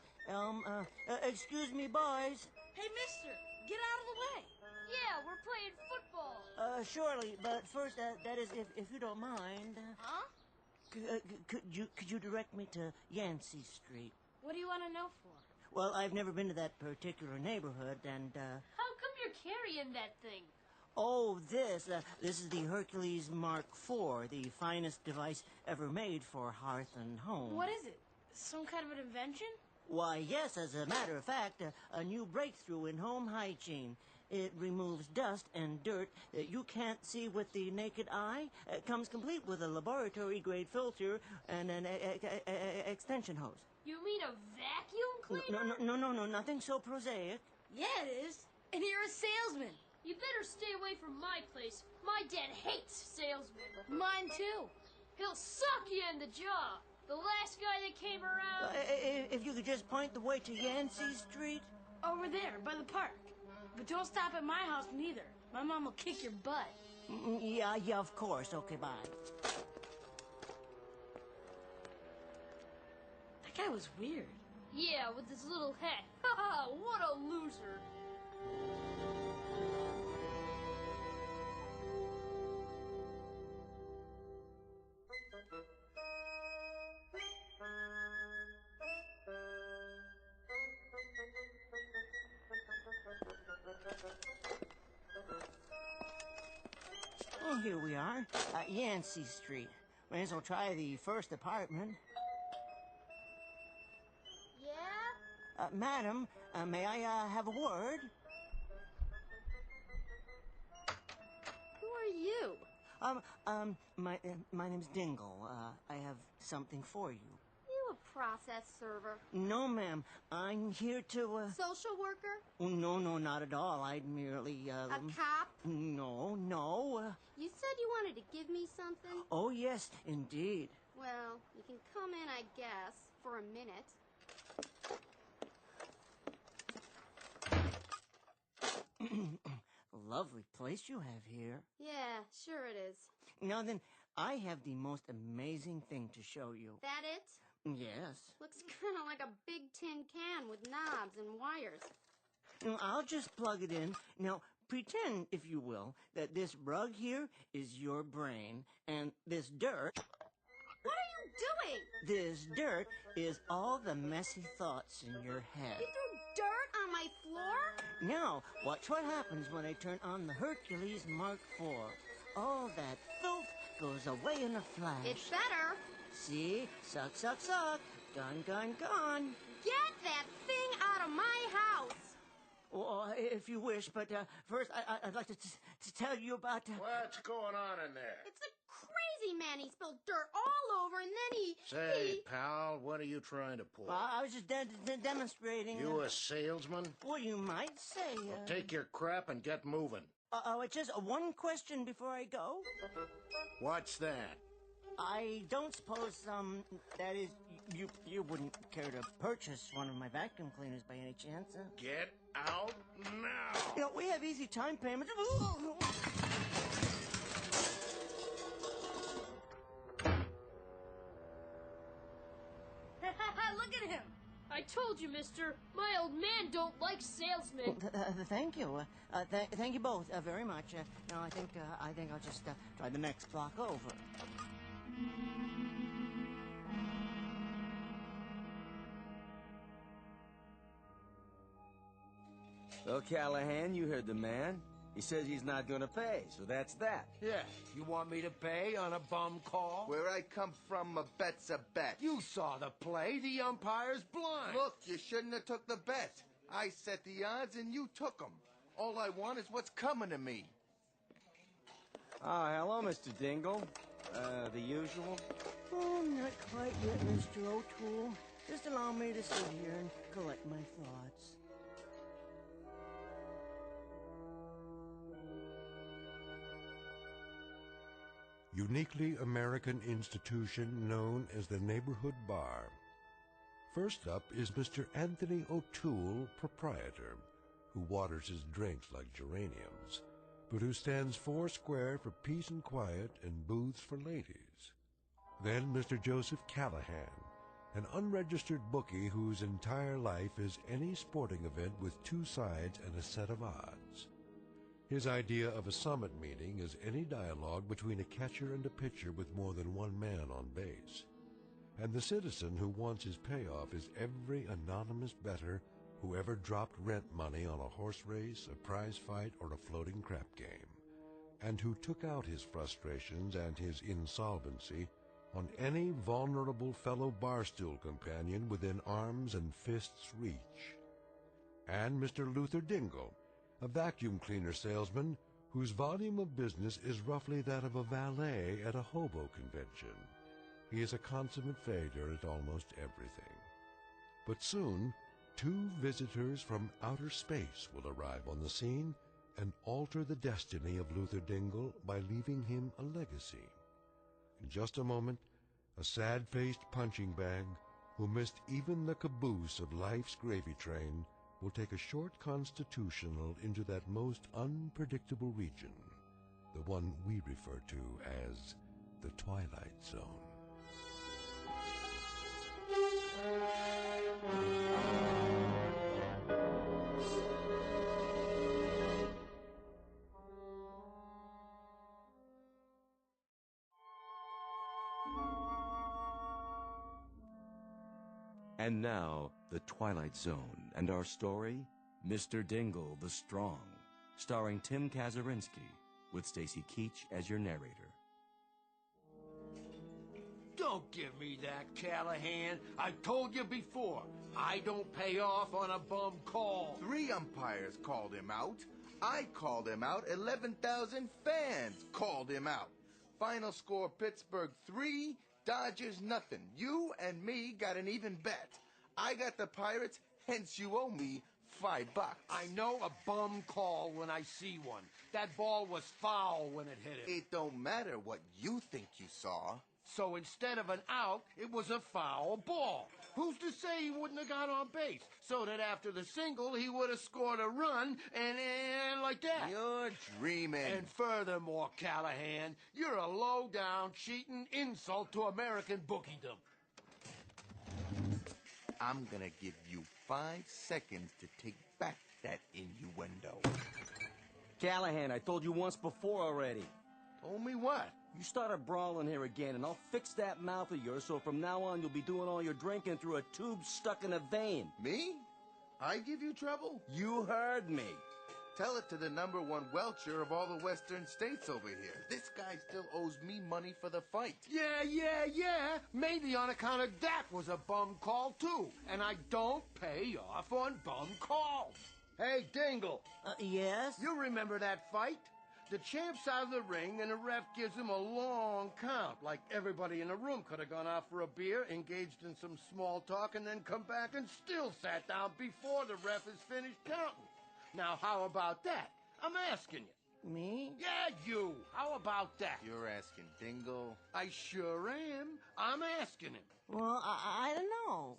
excuse me, boys. Hey, mister, get out of the way. Yeah, we're playing football. Surely, but first, that is, if you don't mind. Huh? Could you direct me to Yancey Street? What do you want to know for? Well, I've never been to that particular neighborhood, and, How come you're carrying that thing? Oh, this is the Hercules Mark IV, the finest device ever made for hearth and home. What is it? Some kind of an invention? Why, yes, as a matter of fact, a new breakthrough in home hygiene. It removes dust and dirt that you can't see with the naked eye. It comes complete with a laboratory-grade filter and an extension hose. You mean a vacuum cleaner? No, nothing so prosaic. Yeah, it is. And you're a salesman. You better stay away from my place. My dad hates salesmen. Mine too. He'll suck you in the jaw. The last guy that came around... If you could just point the way to Yancey Street. Over there, by the park. But don't stop at my house neither. My mom will kick your butt. Yeah, of course. Okay, bye. That guy was weird. Yeah, with his little hat. Haha, what a loser. Oh, here we are. Yancey Street. May as well try the first apartment. Yeah? Madam, may I have a word? Who are you? My name's Dingle. I have something for you. You a process server? No, ma'am. I'm here to, Social worker? Oh, no, not at all. I'd merely, A cop? No. You said you wanted to give me something? Oh, yes, indeed. Well, you can come in, I guess, for a minute. Lovely place you have here. Yeah, sure it is. Now then, I have the most amazing thing to show you. That it? Yes. Looks kind of like a big tin can with knobs and wires. I'll just plug it in. Now, pretend, if you will, that this rug here is your brain, and this dirt... What are you doing? This dirt is all the messy thoughts in your head. You threw dirt on my floor? Now, watch what happens when I turn on the Hercules Mark IV. All that filth goes away in a flash. It's better. See? Suck. Gone. Get that thing out of my house. Well, if you wish, but first I'd like to tell you about... What's going on in there? It's a crazy man. He spilled dirt all over, and then he... Say, pal, what are you trying to pull? I was just demonstrating... You a salesman? Well, you might say... Well, take your crap and get moving. It's just one question before I go. What's that? I don't suppose, that is, you wouldn't care to purchase one of my vacuum cleaners by any chance, huh? Get out now! You know, we have easy time payments. Look at him. I told you, mister. My old man don't like salesmen. Thank you. Thank you both very much. Now, I think I'll just try the next block over. Well, Callahan, you heard the man. He says he's not gonna pay, so that's that. Yeah, you want me to pay on a bum call? Where I come from, a bet's a bet. You saw the play. The umpire's blind. Look, you shouldn't have took the bet. I set the odds and you took them. All I want is what's coming to me. Hello, Mr. Dingle. The usual? Oh, not quite yet, Mr. O'Toole. Just allow me to sit here and collect my thoughts. Uniquely American institution known as the Neighborhood Bar. First up is Mr. Anthony O'Toole, proprietor, who waters his drinks like geraniums, but who stands foursquare for peace and quiet and booths for ladies. Then Mr. Joseph Callahan, an unregistered bookie whose entire life is any sporting event with two sides and a set of odds. His idea of a summit meeting is any dialogue between a catcher and a pitcher with more than one man on base. And the citizen who wants his payoff is every anonymous bettor who ever dropped rent money on a horse race, a prize fight, or a floating crap game, and who took out his frustrations and his insolvency on any vulnerable fellow barstool companion within arms and fists' reach. And Mr. Luther Dingle, a vacuum cleaner salesman whose volume of business is roughly that of a valet at a hobo convention. He is a consummate failure at almost everything. But soon, 2 visitors from outer space will arrive on the scene and alter the destiny of Luther Dingle by leaving him a legacy. In just a moment, a sad-faced punching bag who missed even the caboose of life's gravy train will take a short constitutional into that most unpredictable region, the one we refer to as the Twilight Zone. And now, The Twilight Zone, and our story, Mr. Dingle the Strong, starring Tim Kazurinsky, with Stacy Keach as your narrator. Don't give me that, Callahan. I told you before, I don't pay off on a bum call. 3 umpires called him out. I called him out. 11,000 fans called him out. Final score, Pittsburgh 3, Dodgers nothing. You and me got an even bet. I got the Pirates, hence you owe me $5. I know a bum call when I see one. That ball was foul when it hit him. It don't matter what you think you saw. So instead of an out, it was a foul ball. Who's to say he wouldn't have got on base? So that after the single, he would have scored a run, and like that. You're dreaming. And furthermore, Callahan, you're a low-down, cheating insult to American bookiedom. I'm gonna give you 5 seconds to take back that innuendo. Callahan, I told you once before already. Told me what? You start a brawl in here again, and I'll fix that mouth of yours so from now on you'll be doing all your drinking through a tube stuck in a vein. Me? I give you trouble? You heard me. Tell it to the #1 welcher of all the western states over here. This guy still owes me money for the fight. Yeah. Mainly on account of that was a bum call, too. And I don't pay off on bum calls. Hey, Dingle. Yes? You remember that fight? The champ's out of the ring, and the ref gives him a long count. Like everybody in the room could have gone out for a beer, engaged in some small talk, and then come back and still sat down before the ref is finished counting. Now, how about that? I'm asking you. Me? Yeah, you. How about that? You're asking Dingle? I sure am. I'm asking him. Well, I don't know.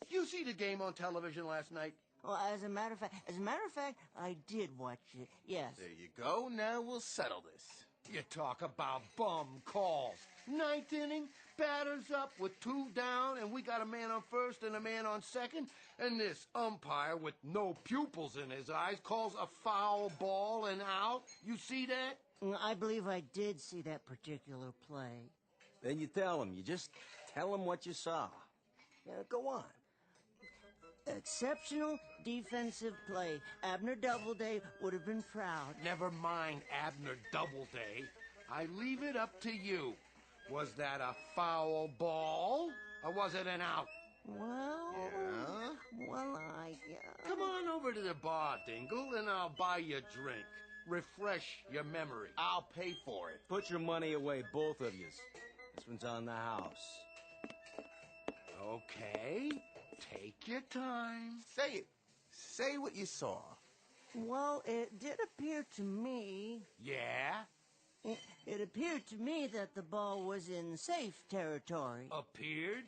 You see the game on television last night? Well, as a matter of fact, I did watch it. Yes. There you go. Now we'll settle this. You talk about bum calls. 9th inning, batters up with 2 down, and we got a man on first and a man on second, and this umpire with no pupils in his eyes calls a foul ball and out. You see that? I believe I did see that particular play. Then you tell him. You just tell him what you saw. Go on. Exceptional defensive play. Abner Doubleday would have been proud. Never mind Abner Doubleday. I leave it up to you. Was that a foul ball, or was it an out? Well... Yeah? Well, Come on over to the bar, Dingle, and I'll buy you a drink. Refresh your memory. I'll pay for it. Put your money away, both of yous. This one's on the house. Okay. Take your time. Say it. Say what you saw. Well, it did appear to me... Yeah? It appeared to me that the ball was in safe territory. Appeared?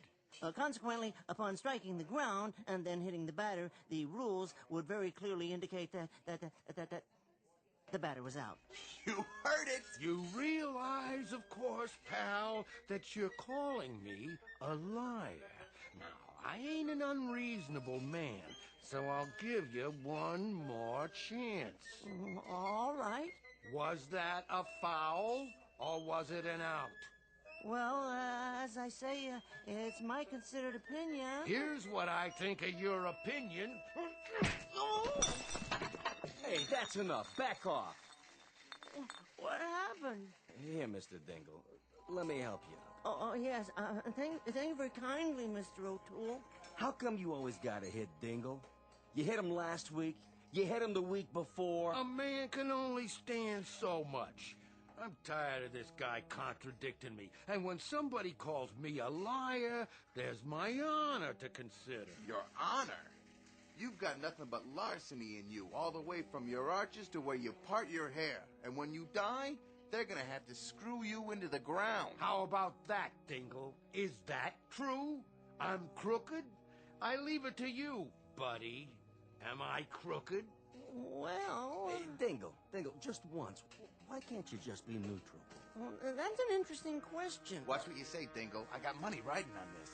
Consequently, upon striking the ground and then hitting the batter, the rules would very clearly indicate that the batter was out. You heard it! You realize, of course, pal, that you're calling me a liar. Now, I ain't an unreasonable man, so I'll give you one more chance. All right. Was that a foul, or was it an out? Well, as I say, it's my considered opinion. Here's what I think of your opinion. Hey, that's enough. Back off. What happened? Here, Mr. Dingle. Let me help you. Oh yes. Thank you very kindly, Mr. O'Toole. How come you always gotta hit Dingle? You hit him last week, You hit him the week before. A man can only stand so much. I'm tired of this guy contradicting me. And when somebody calls me a liar, there's my honor to consider. Your honor? You've got nothing but larceny in you, all the way from your arches to where you part your hair. And when you die, they're gonna have to screw you into the ground. How about that, Dingle? Is that true? I'm crooked? I leave it to you, buddy. Am I crooked? Well... Hey, Dingle, just once. Why can't you just be neutral? Well, that's an interesting question. Watch what you say, Dingle. I got money riding on this.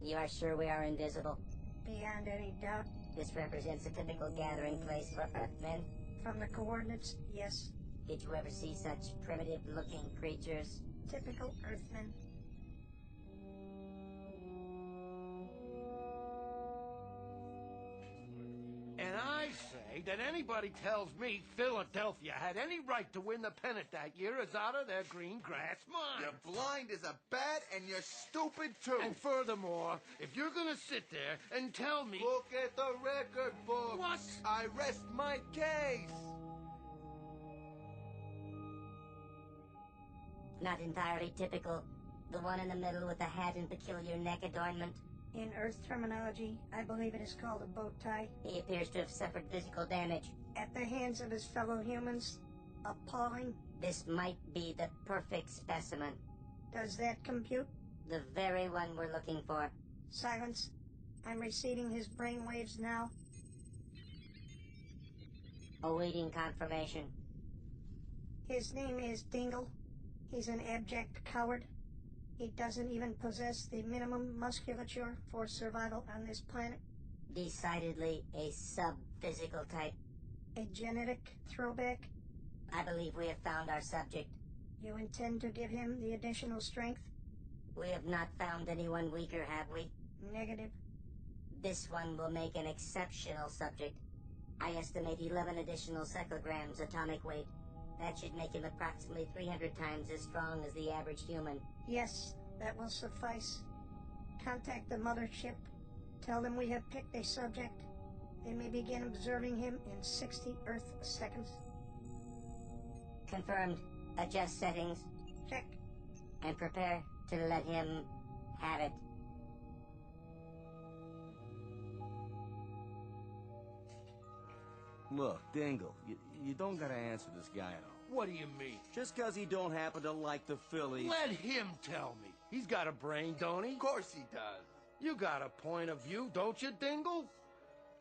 You are sure we are invisible? Beyond any doubt. This represents a typical gathering place for Earthmen? From the coordinates, yes. Did you ever see such primitive-looking creatures? Typical Earthmen. And I say that anybody tells me Philadelphia had any right to win the pennant that year is out of their green grass mind. You're blind as a bat and you're stupid too. And furthermore, if you're gonna sit there and tell me... Look at the record book. What? I rest my case. Not entirely typical. The one in the middle with the hat and peculiar neck adornment. In Earth terminology, I believe it is called a bow tie. He appears to have suffered physical damage. At the hands of his fellow humans, appalling. This might be the perfect specimen. Does that compute? The very one we're looking for. Silence. I'm receiving his brainwaves now. Awaiting confirmation. His name is Dingle. He's an abject coward. He doesn't even possess the minimum musculature for survival on this planet. Decidedly a sub-physical type. A genetic throwback? I believe we have found our subject. You intend to give him the additional strength? We have not found anyone weaker, have we? Negative. This one will make an exceptional subject. I estimate 11 additional cyclograms atomic weight. That should make him approximately 300 times as strong as the average human. Yes, that will suffice. Contact the mothership. Tell them we have picked a subject. They may begin observing him in 60 Earth seconds. Confirmed. Adjust settings. Check. And prepare to let him have it. Look, Dingle, you don't gotta answer this guy at all. What do you mean? Just 'cause he don't happen to like the Phillies. Let him tell me. He's got a brain, don't he? Of course he does. You got a point of view, don't you, Dingle?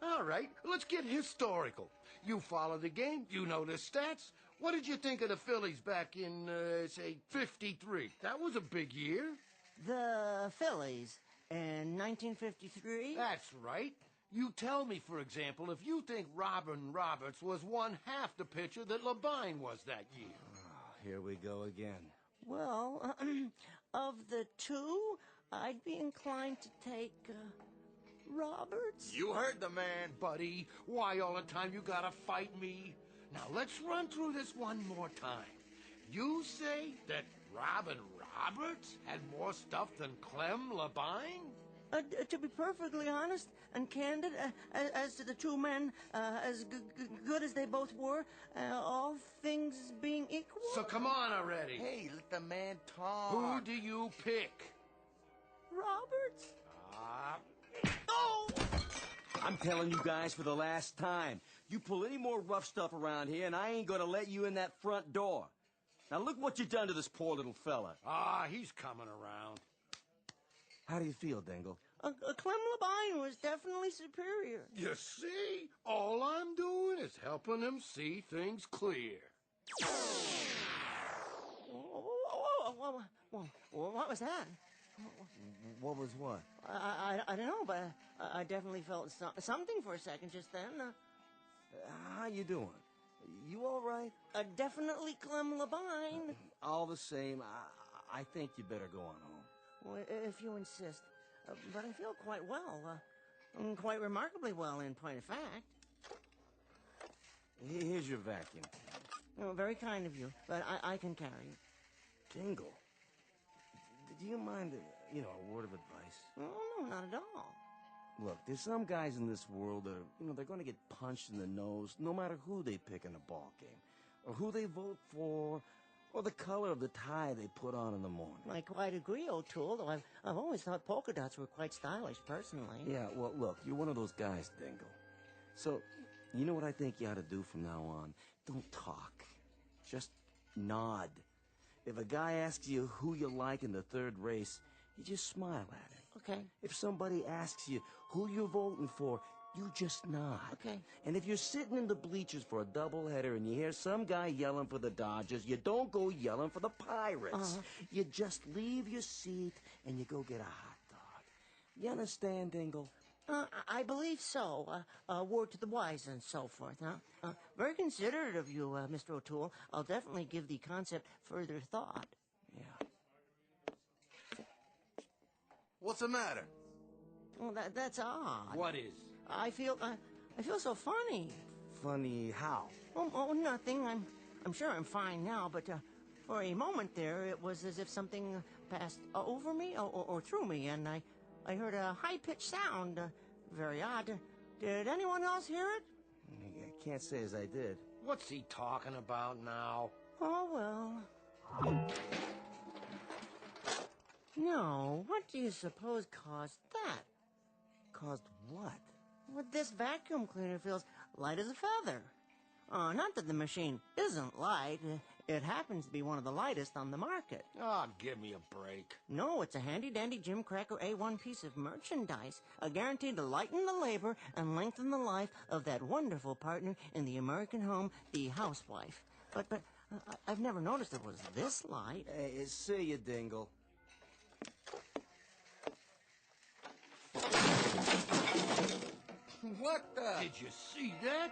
All right, let's get historical. You follow the game, you know the stats. What did you think of the Phillies back in, say, 53? That was a big year. The Phillies in 1953? That's right. You tell me, for example, if you think Robin Roberts was one half the pitcher that Labine was that year. Oh, here we go again. Well, of the two, I'd be inclined to take, Roberts. You heard the man. Buddy, why all the time you gotta fight me? Now, let's run through this one more time. You say that Robin Roberts had more stuff than Clem Labine? To be perfectly honest and candid, as to the two men, as good as they both were, all things being equal... So come on already. Hey, let the man talk. Who do you pick? Roberts? Oh! I'm telling you guys for the last time, you pull any more rough stuff around here and I ain't gonna let you in that front door. Now look what you done to this poor little fella. He's coming around. How do you feel, Dingle? Clem Labine was definitely superior. You see? All I'm doing is helping him see things clear. What was that? What was what? I don't know, but I definitely felt something for a second just then. How you doing? You all right? Definitely Clem Labine. All the same, I think you better go on home. Well, if you insist. But I feel quite well. Quite remarkably well, in point of fact. Here's your vacuum. Oh, very kind of you, but I can carry it. Dingle, do you mind, a word of advice? Oh, no, not at all. Look, there's some guys in this world that are, they're going to get punched in the nose no matter who they pick in a ball game, or who they vote for, or the color of the tie they put on in the morning. I quite agree, O'Toole, though I've always thought polka dots were quite stylish, personally. Yeah, well, look, you're one of those guys, Dingle. So, you know what I think you ought to do from now on? Don't talk. Just nod. If a guy asks you who you like in the third race, you just smile at him. Okay. If somebody asks you who you're voting for, you just nod. Okay. And if you're sitting in the bleachers for a doubleheader and you hear some guy yelling for the Dodgers, you don't go yelling for the Pirates. You just leave your seat and you go get a hot dog. You understand, Dingle? I believe so. Word to the wise and so forth, huh? Very considerate of you, Mr. O'Toole. I'll definitely give the concept further thought. Yeah. What's the matter? Well, that's odd. What is? I feel so funny. Funny how? Oh, nothing. I'm sure I'm fine now, but for a moment there, it was as if something passed over me or through me, and I heard a high-pitched sound. Very odd. Did anyone else hear it? I can't say as I did. What's he talking about now? Oh, well. No, what do you suppose caused that? Caused what? Well, this vacuum cleaner feels light as a feather. Not that the machine isn't light. It happens to be one of the lightest on the market. Oh, give me a break. No, it's a handy-dandy Jim Cracker A1 piece of merchandise, guaranteed to lighten the labor and lengthen the life of that wonderful partner in the American home, the housewife. But I've never noticed it was this light. Hey, see you, Dingle. What the? Did you see that?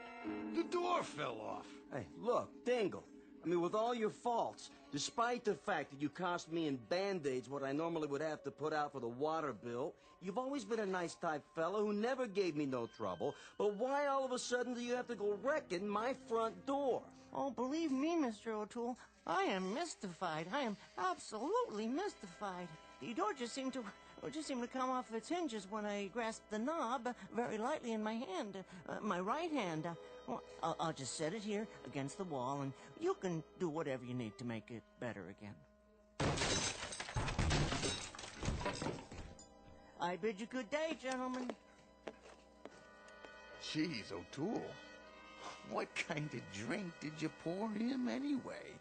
The door fell off. Hey, look, Dingle. I mean, with all your faults, despite the fact that you cost me in Band-Aids what I normally would have to put out for the water bill, you've always been a nice type fella who never gave me no trouble. But why all of a sudden do you have to go wrecking my front door? Oh, believe me, Mr. O'Toole, I am mystified. I am absolutely mystified. The door just seemed to come off its hinges when I grasped the knob very lightly in my hand, my right hand. Well, I'll just set it here against the wall, and you can do whatever you need to make it better again. I bid you good day, gentlemen. Jeez, O'Toole. What kind of drink did you pour him anyway?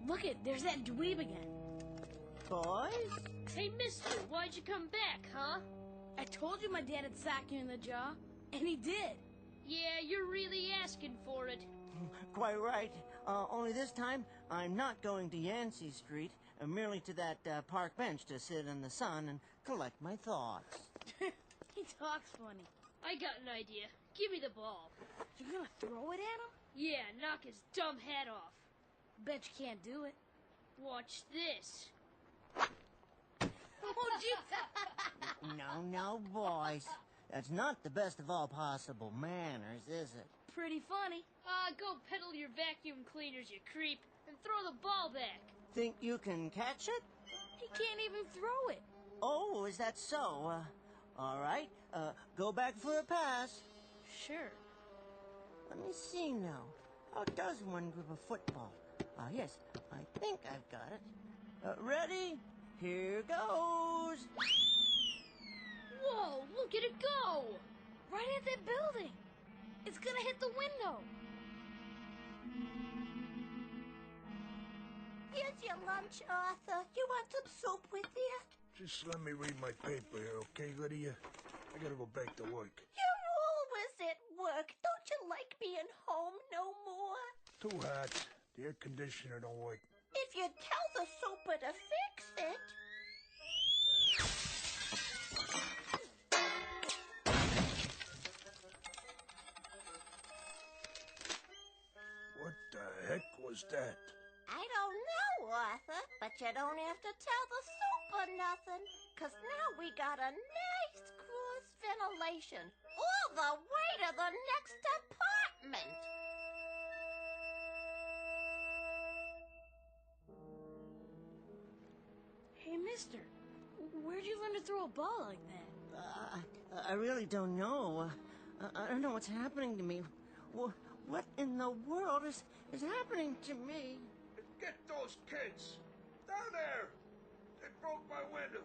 Look it, there's that dweeb again. Boys? Hey, mister, why'd you come back, huh? I told you my dad would sock you in the jaw, and he did. Yeah, you're really asking for it. Quite right. Only this time, I'm not going to Yancey Street, merely to that park bench to sit in the sun and collect my thoughts. He talks funny. I got an idea. Give me the ball. You're gonna throw it at him? Yeah, knock his dumb head off. Bet you can't do it. Watch this. Oh, gee. No, boys. That's not the best of all possible manners, is it? Pretty funny. Go pedal your vacuum cleaners, you creep, and throw the ball back. Think you can catch it? He can't even throw it. Oh, is that so? All right. Go back for a pass. Sure. Let me see now. How does one grip a football? Yes, I think I've got it. Ready? Here goes. Whoa, look at it go! Right at that building. It's gonna hit the window. Here's your lunch, Arthur. You want some soup with you? Just let me read my paper here, okay, Lydia? I gotta go back to work. You're always at work. Don't you like being home no more? Too hot. The air conditioner don't work. If you tell the super to fix it. that? I don't know, Arthur, but you don't have to tell the super nothing, 'cause now we got a nice cross ventilation all the way to the next apartment. Hey, mister, where'd you learn to throw a ball like that? I really don't know. I don't know what's happening to me. What in the world is happening to me? Get those kids! Down there! They broke my window.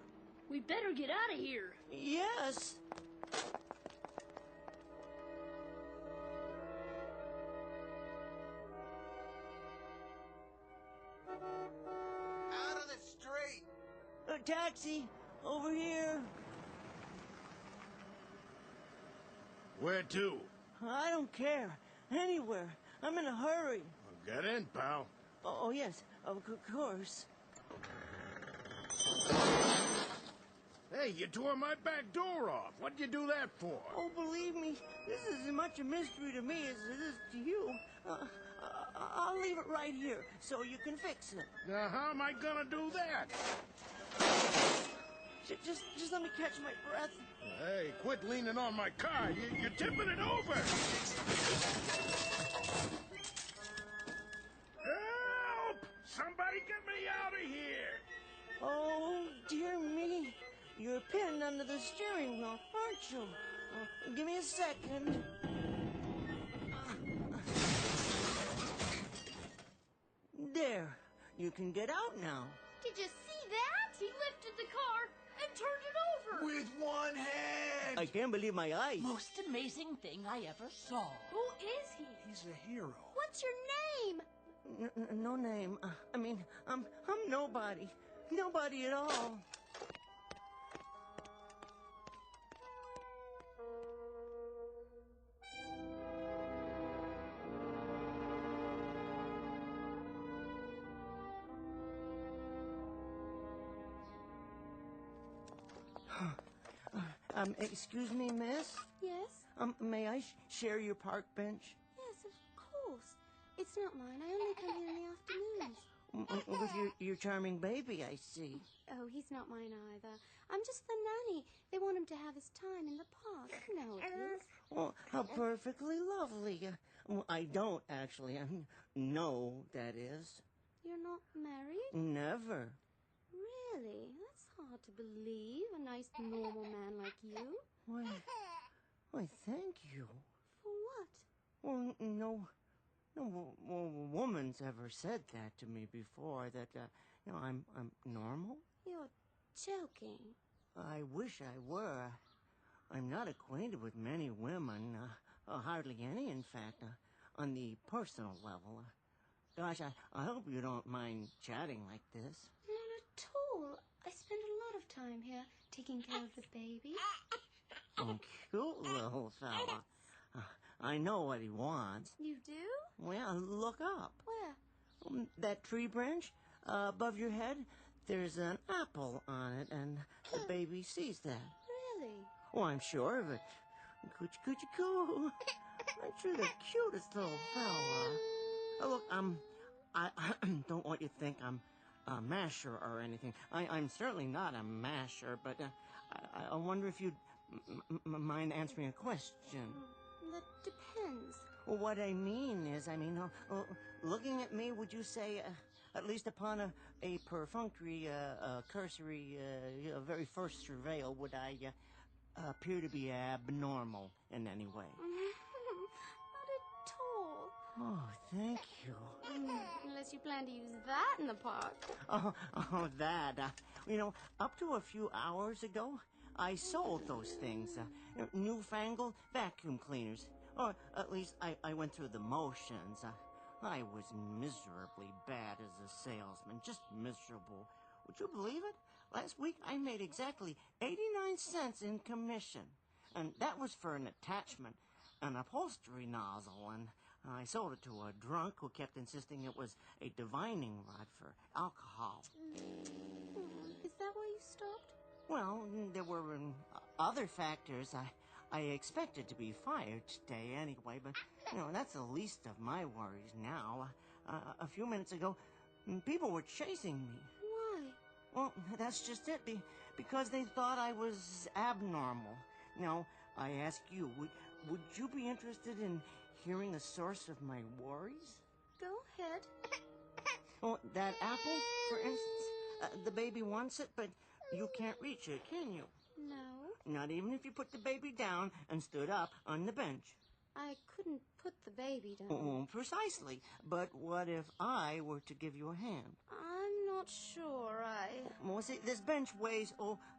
We better get out of here. Yes. Out of the street! A taxi! Over here! Where to? I don't care. Anywhere. I'm in a hurry. Well, get in, pal. Oh yes, of course. Hey, you tore my back door off. What'd you do that for? Oh, believe me, this is as much a mystery to me as it is to you. I'll leave it right here so you can fix it. Now, how am I gonna do that? Just let me catch my breath. Hey, quit leaning on my car. You're tipping it over. Help! Somebody get me out of here! Oh, dear me. You're pinned under the steering wheel, aren't you? Give me a second. There. You can get out now. Did you see that? He lifted the car and turned it over. With one hand! I can't believe my eyes. Most amazing thing I ever saw. Who is he? He's a hero. What's your name? No name. I'm nobody. Nobody at all. Excuse me, miss? Yes? May I share your park bench? Yes, of course. It's not mine. I only come here in the afternoons. With your charming baby, I see. Oh, he's not mine either. I'm just the nanny. They want him to have his time in the park. You know it is. Well, how perfectly lovely. Well, I don't, actually. No, that is. You're not married? Never. Really? That's hard to believe. A nice, normal man like you. Why, thank you. For what? Well, no woman's ever said that to me before, that, I'm normal. You're joking. I wish I were. I'm not acquainted with many women, hardly any, in fact, on the personal level. Gosh, I hope you don't mind chatting like this. Not at all. I spend a lot of time here taking care of the baby. Oh, cute little fella. I know what he wants. You do? Well, look up. Where? That tree branch above your head, there's an apple on it, and the baby sees that. Really? Oh, I'm sure of it. Coochie coo. Aren't you the cutest little fella? Oh, look, I don't want you to think I'm a masher or anything. I'm certainly not a masher, but I wonder if you'd mind answering a question. That depends. Well, what I mean is, looking at me, would you say, at least upon a perfunctory, cursory, very first surveil, would I appear to be abnormal in any way? Not at all. Oh, thank you. Unless you plan to use that in the park. Oh, that. Up to a few hours ago, I sold those things. Newfangled vacuum cleaners. Or at least I went through the motions. I was miserably bad as a salesman. Just miserable. Would you believe it? Last week I made exactly 89 cents in commission. And that was for an attachment, an upholstery nozzle, and I sold it to a drunk who kept insisting it was a divining rod for alcohol. Is that why you stopped? Well, there were other factors. I expected to be fired today anyway, but, that's the least of my worries now. a few minutes ago, people were chasing me. Why? Well, that's just it. Because they thought I was abnormal. Now, I ask you, would you be interested in hearing the source of my worries? Go ahead. Oh, that apple, for instance. The baby wants it, but you can't reach it, can you? No. Not even if you put the baby down and stood up on the bench. I couldn't put the baby down. Oh, precisely. But what if I were to give you a hand? I'm not sure. Well, see, this bench weighs,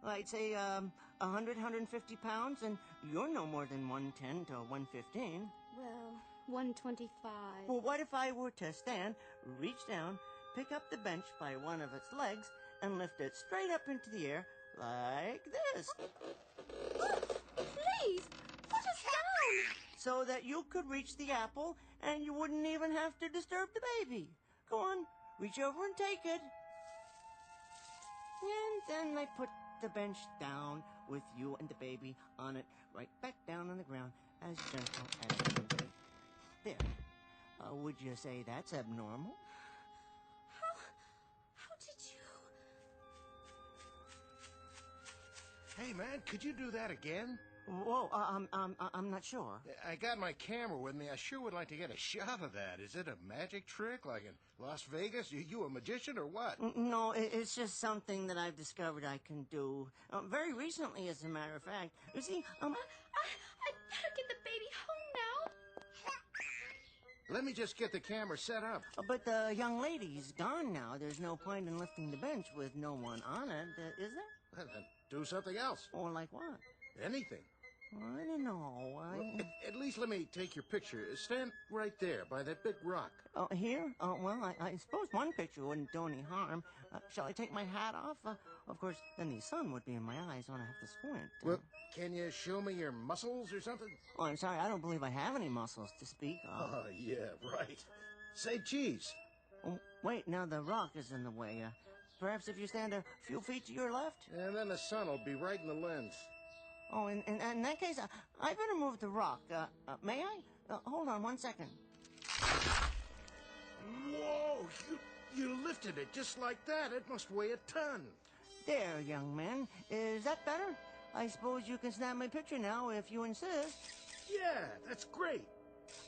I'd say, 100, 150 pounds, and you're no more than 110 to 115. Well, 125. Well, what if I were to stand, reach down, pick up the bench by one of its legs, and lift it straight up into the air like this? Please, put us down! So that you could reach the apple, and you wouldn't even have to disturb the baby. Go on, reach over and take it. And then I put the bench down with you and the baby on it, right back down on the ground, as gentle as you can be. There. Would you say that's abnormal? How did you... Hey, man, could you do that again? Whoa, I'm not sure. I got my camera with me. I sure would like to get a shot of that. Is it a magic trick, like in Las Vegas? You a magician or what? No, it's just something that I've discovered I can do. Very recently, as a matter of fact. You see, I better get the baby home now. Let me just get the camera set up. But the young lady's gone now. There's no point in lifting the bench with no one on it, is there? Then do something else. Or like what? Anything. I don't know. At least let me take your picture. Stand right there by that big rock. Here? Well, I suppose one picture wouldn't do any harm. Shall I take my hat off? Of course, then the sun would be in my eyes when I have to squint. Well, can you show me your muscles or something? Oh, I'm sorry. I don't believe I have any muscles to speak of. Oh, yeah, right. Say cheese. Oh, wait, now the rock is in the way. Perhaps if you stand a few feet to your left? And then the sun will be right in the lens. Oh, in that case, I better move the rock. May I? Hold on 1 second. Whoa! You lifted it just like that. It must weigh a ton. There, young man. Is that better? I suppose you can snap my picture now if you insist. Yeah, that's great.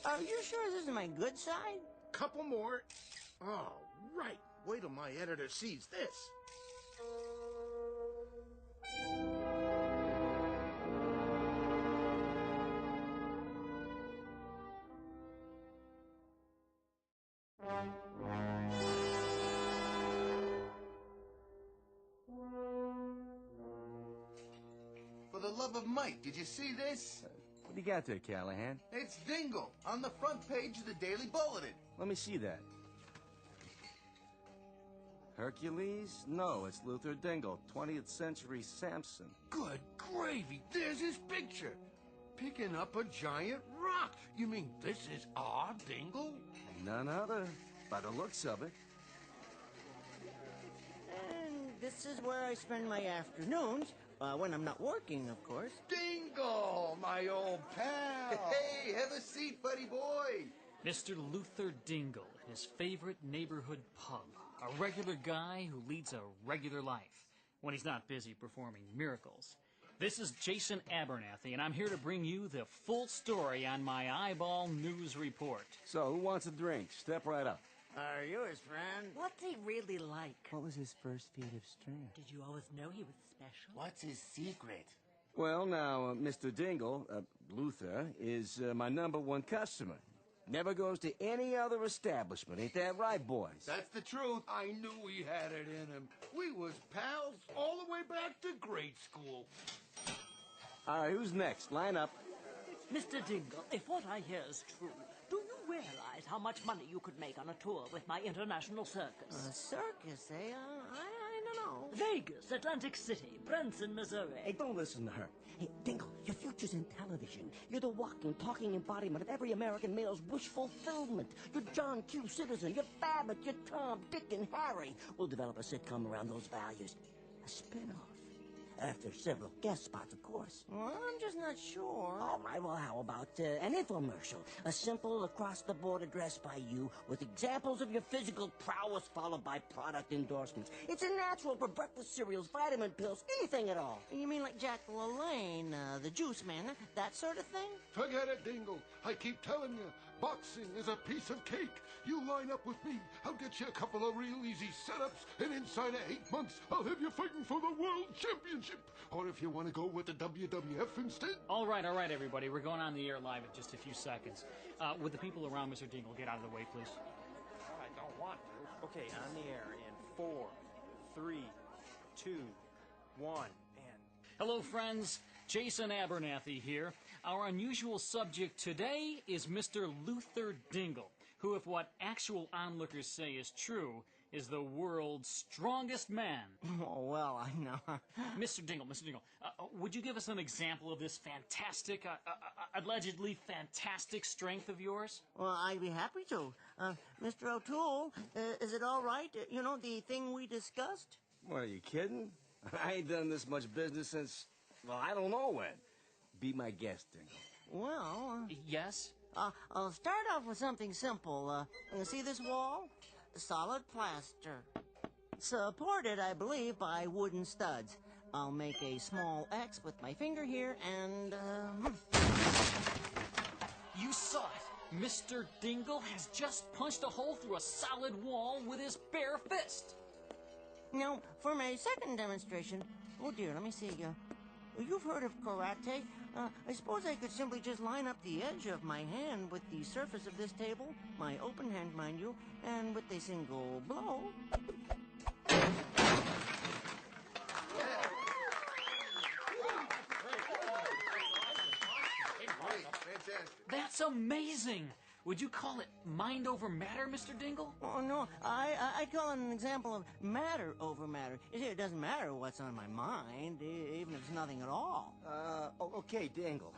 Are you sure this is my good side? Couple more. Oh, right. Wait till my editor sees this. For the love of Mike, did you see this? What do you got there, Callahan? It's Dingle, on the front page of the Daily Bulletin. Let me see that. Hercules? No, it's Luther Dingle, 20th century Samson. Good gravy, there's his picture. Picking up a giant rock. You mean this is our Dingle? None other, by the looks of it. And this is where I spend my afternoons, when I'm not working, of course. Dingle, my old pal. Hey, have a seat, buddy boy. Mr. Luther Dingle, in his favorite neighborhood pub. A regular guy who leads a regular life when he's not busy performing miracles. This is Jason Abernathy, and I'm here to bring you the full story on my eyeball news report. So, who wants a drink? Step right up. Are you his friend? What's he really like? What was his first feat of strength? Did you always know he was special? What's his secret? Well, now, Mr. Dingle, Luther, is my #1 customer. Never goes to any other establishment. Ain't that right, boys? That's the truth. I knew he had it in him. We was pals all the way back to grade school. All right, who's next? Line up. Mr. Dingle, if what I hear is true, do you realize how much money you could make on a tour with my international circus? A circus, eh? I don't know. Vegas, Atlantic City, Branson, Missouri. Hey, don't listen to her. Hey, Dingle, your future's in television. You're the walking, talking embodiment of every American male's wish fulfillment. You're John Q. Citizen. You're Babbitt. You're Tom, Dick, and Harry. We'll develop a sitcom around those values. A spin-off. After several guest spots, of course. Well, I'm just not sure. All right, well, how about an infomercial? A simple across-the-board address by you with examples of your physical prowess followed by product endorsements. It's a natural for breakfast cereals, vitamin pills, anything at all. You mean like Jack LaLanne, the juice man, that sort of thing? Forget it, Dingle. I keep telling you, boxing is a piece of cake. You line up with me, I'll get you a couple of real easy setups, and inside of 8 months, I'll have you fighting for the World Championship. Or if you want to go with the WWF instead. All right, everybody. We're going on the air live in just a few seconds. Would the people around Mr. Dingle get out of the way, please? I don't want to. Okay, on the air in 4, 3, 2, 1, and... Hello, friends. Jason Abernathy here. Our unusual subject today is Mr. Luther Dingle, who, if what actual onlookers say is true, is the world's strongest man. Oh, well, I know. Mr. Dingle, would you give us an example of this fantastic, allegedly fantastic strength of yours? Well, I'd be happy to. Mr. O'Toole, is it all right? You know, the thing we discussed? What, are you kidding? I ain't done this much business since, well, I don't know when. Be my guest, Dingle. Well... Yes? I'll start off with something simple. See this wall? Solid plaster. Supported, I believe, by wooden studs. I'll make a small X with my finger here, and, You saw it. Mr. Dingle has just punched a hole through a solid wall with his bare fist. Now, for my second demonstration... Oh, dear, let me see. You've heard of karate? I suppose I could simply just line up the edge of my hand with the surface of this table, my open hand, mind you, and with a single blow... That's amazing! Would you call it mind over matter, Mr. Dingle? Oh, no, I'd call it an example of matter over matter. You see, it doesn't matter what's on my mind, even if it's nothing at all. Okay, Dingle.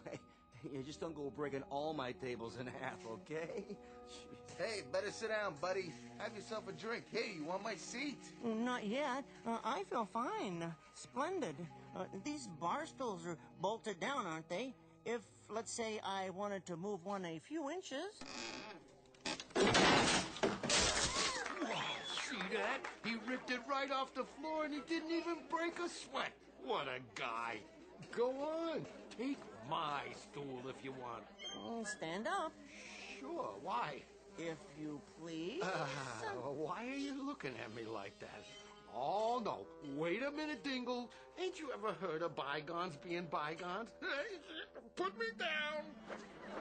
You just don't go breaking all my tables in half, okay? Hey, better sit down, buddy. Have yourself a drink. Hey, you want my seat? Not yet. I feel fine. Splendid. These bar stools are bolted down, aren't they? If, let's say, I wanted to move one a few inches... See that? He ripped it right off the floor and he didn't even break a sweat. What a guy. Go on. Take my stool if you want. Stand up. Sure, why? If you please. Why are you looking at me like that? Oh, no. Wait a minute, Dingle. Ain't you ever heard of bygones being bygones? Put me down.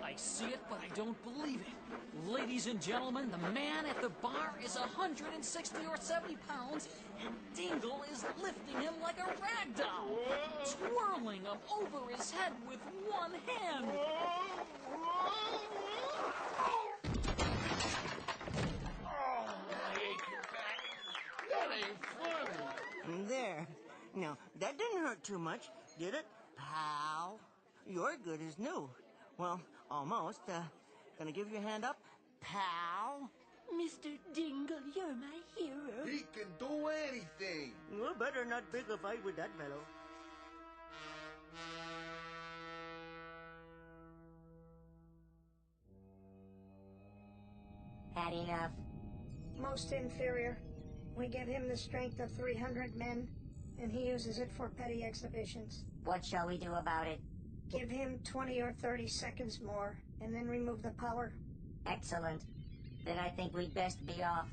I see it, but I don't believe it. Ladies and gentlemen, the man at the bar is 160 or 70 pounds, and Dingle is lifting him like a rag doll, twirling him over his head with one hand. That ain't funny. There. Now, that didn't hurt too much, did it, pal? You're good as new. Well, almost. Gonna give you a hand up, pal? Mr. Dingle, you're my hero. He can do anything. You better not pick a fight with that fellow. Had enough. Most inferior. We give him the strength of 300 men, and he uses it for petty exhibitions. What shall we do about it? Give him 20 or 30 seconds more, and then remove the power. Excellent. Then I think we'd best be off.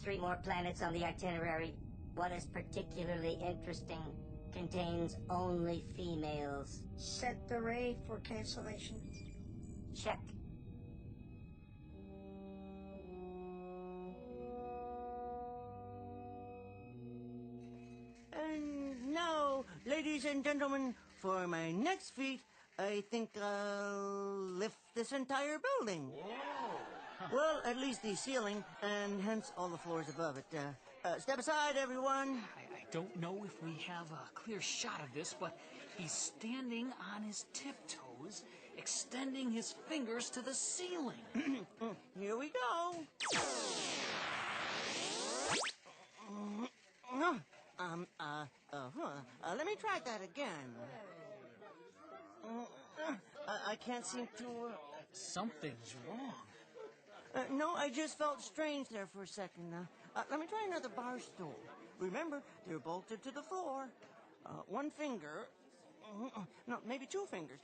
3 more planets on the itinerary. One is particularly interesting. Contains only females. Set the ray for cancellation. Check. And now, ladies and gentlemen, for my next feat, I think I'll lift this entire building. Well, at least the ceiling, and hence all the floors above it. Step aside, everyone. I don't know if we have a clear shot of this, but he's standing on his tiptoes, extending his fingers to the ceiling. Here we go. Let me try that again. I can't seem to... Something's wrong. No, I just felt strange there for a second. Let me try another bar stool. Remember, they're bolted to the floor. One finger. No, maybe two fingers.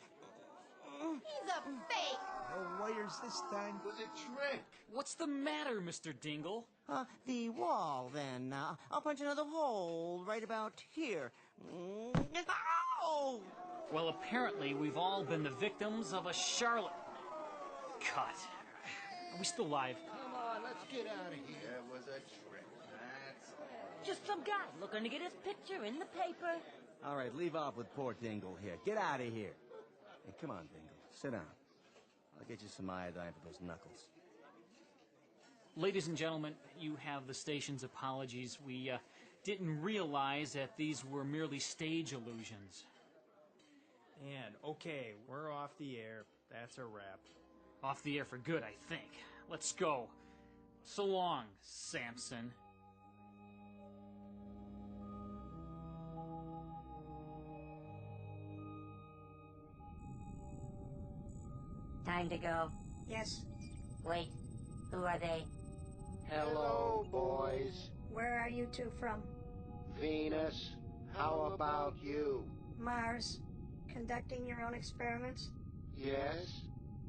He's a fake! No wires this time. Was a trick. What's the matter, Mr. Dingle? The wall, then. I'll punch another hole right about here. Ow! Well, apparently we've all been the victims of a charlatan. Cut. Are we still alive? Come on, let's get out of here. It was a trick. That's all. Just some guy looking to get his picture in the paper. All right, leave off with poor Dingle here. Get out of here. Hey, come on, Dingle. Sit down. I'll get you some iodine for those knuckles. Ladies and gentlemen, you have the station's apologies. We didn't realize that these were merely stage illusions. And, okay, we're off the air. That's a wrap. Off the air for good, I think. Let's go. So long, Samson. Time to go. Yes. Wait, who are they? Hello, boys. Where are you two from? Venus, how about you? Mars. Conducting your own experiments? Yes.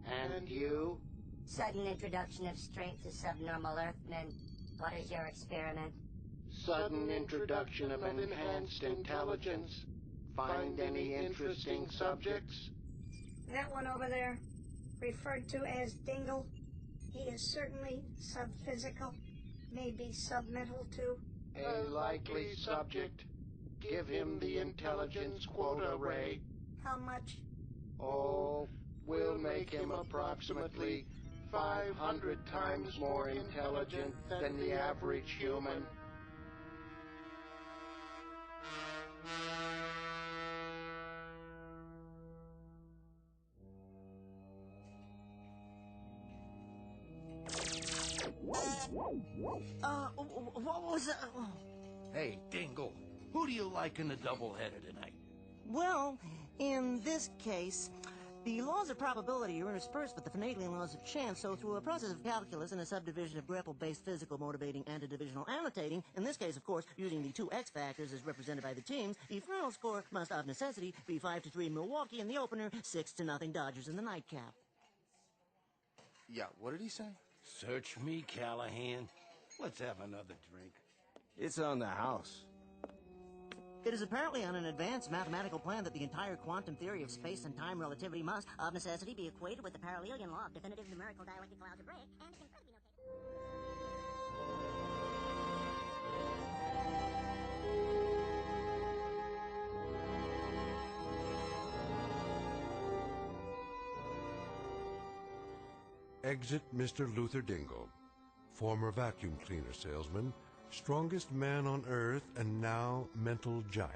And you? Sudden introduction of strength to subnormal Earthmen. What is your experiment? Sudden introduction of enhanced intelligence. Find any interesting subjects? That one over there, referred to as Dingle, he is certainly subphysical, maybe submental too. A likely subject. Give him the intelligence quota, Ray. How much? Oh, we'll make him approximately 500 times more intelligent than the average human. What was that? Hey, Dingle, who do you like in the doubleheader tonight? Well, in this case, the laws of probability are interspersed with the finagling laws of chance, so through a process of calculus and a subdivision of grapple-based physical motivating and a divisional annotating, in this case, of course, using the two X factors as represented by the teams, the final score must of necessity be 5-3 Milwaukee in the opener, 6-0 Dodgers in the nightcap. Yeah, what did he say? Search me, Callahan. Let's have another drink. It's on the house. It is apparently on an advanced mathematical plan that the entire quantum theory of space and time relativity must, of necessity, be equated with the parallelian law of definitive numerical dialectical algebraic, and can further be Exit Mr. Luther Dingle, former vacuum cleaner salesman, strongest man on Earth, and now mental giant.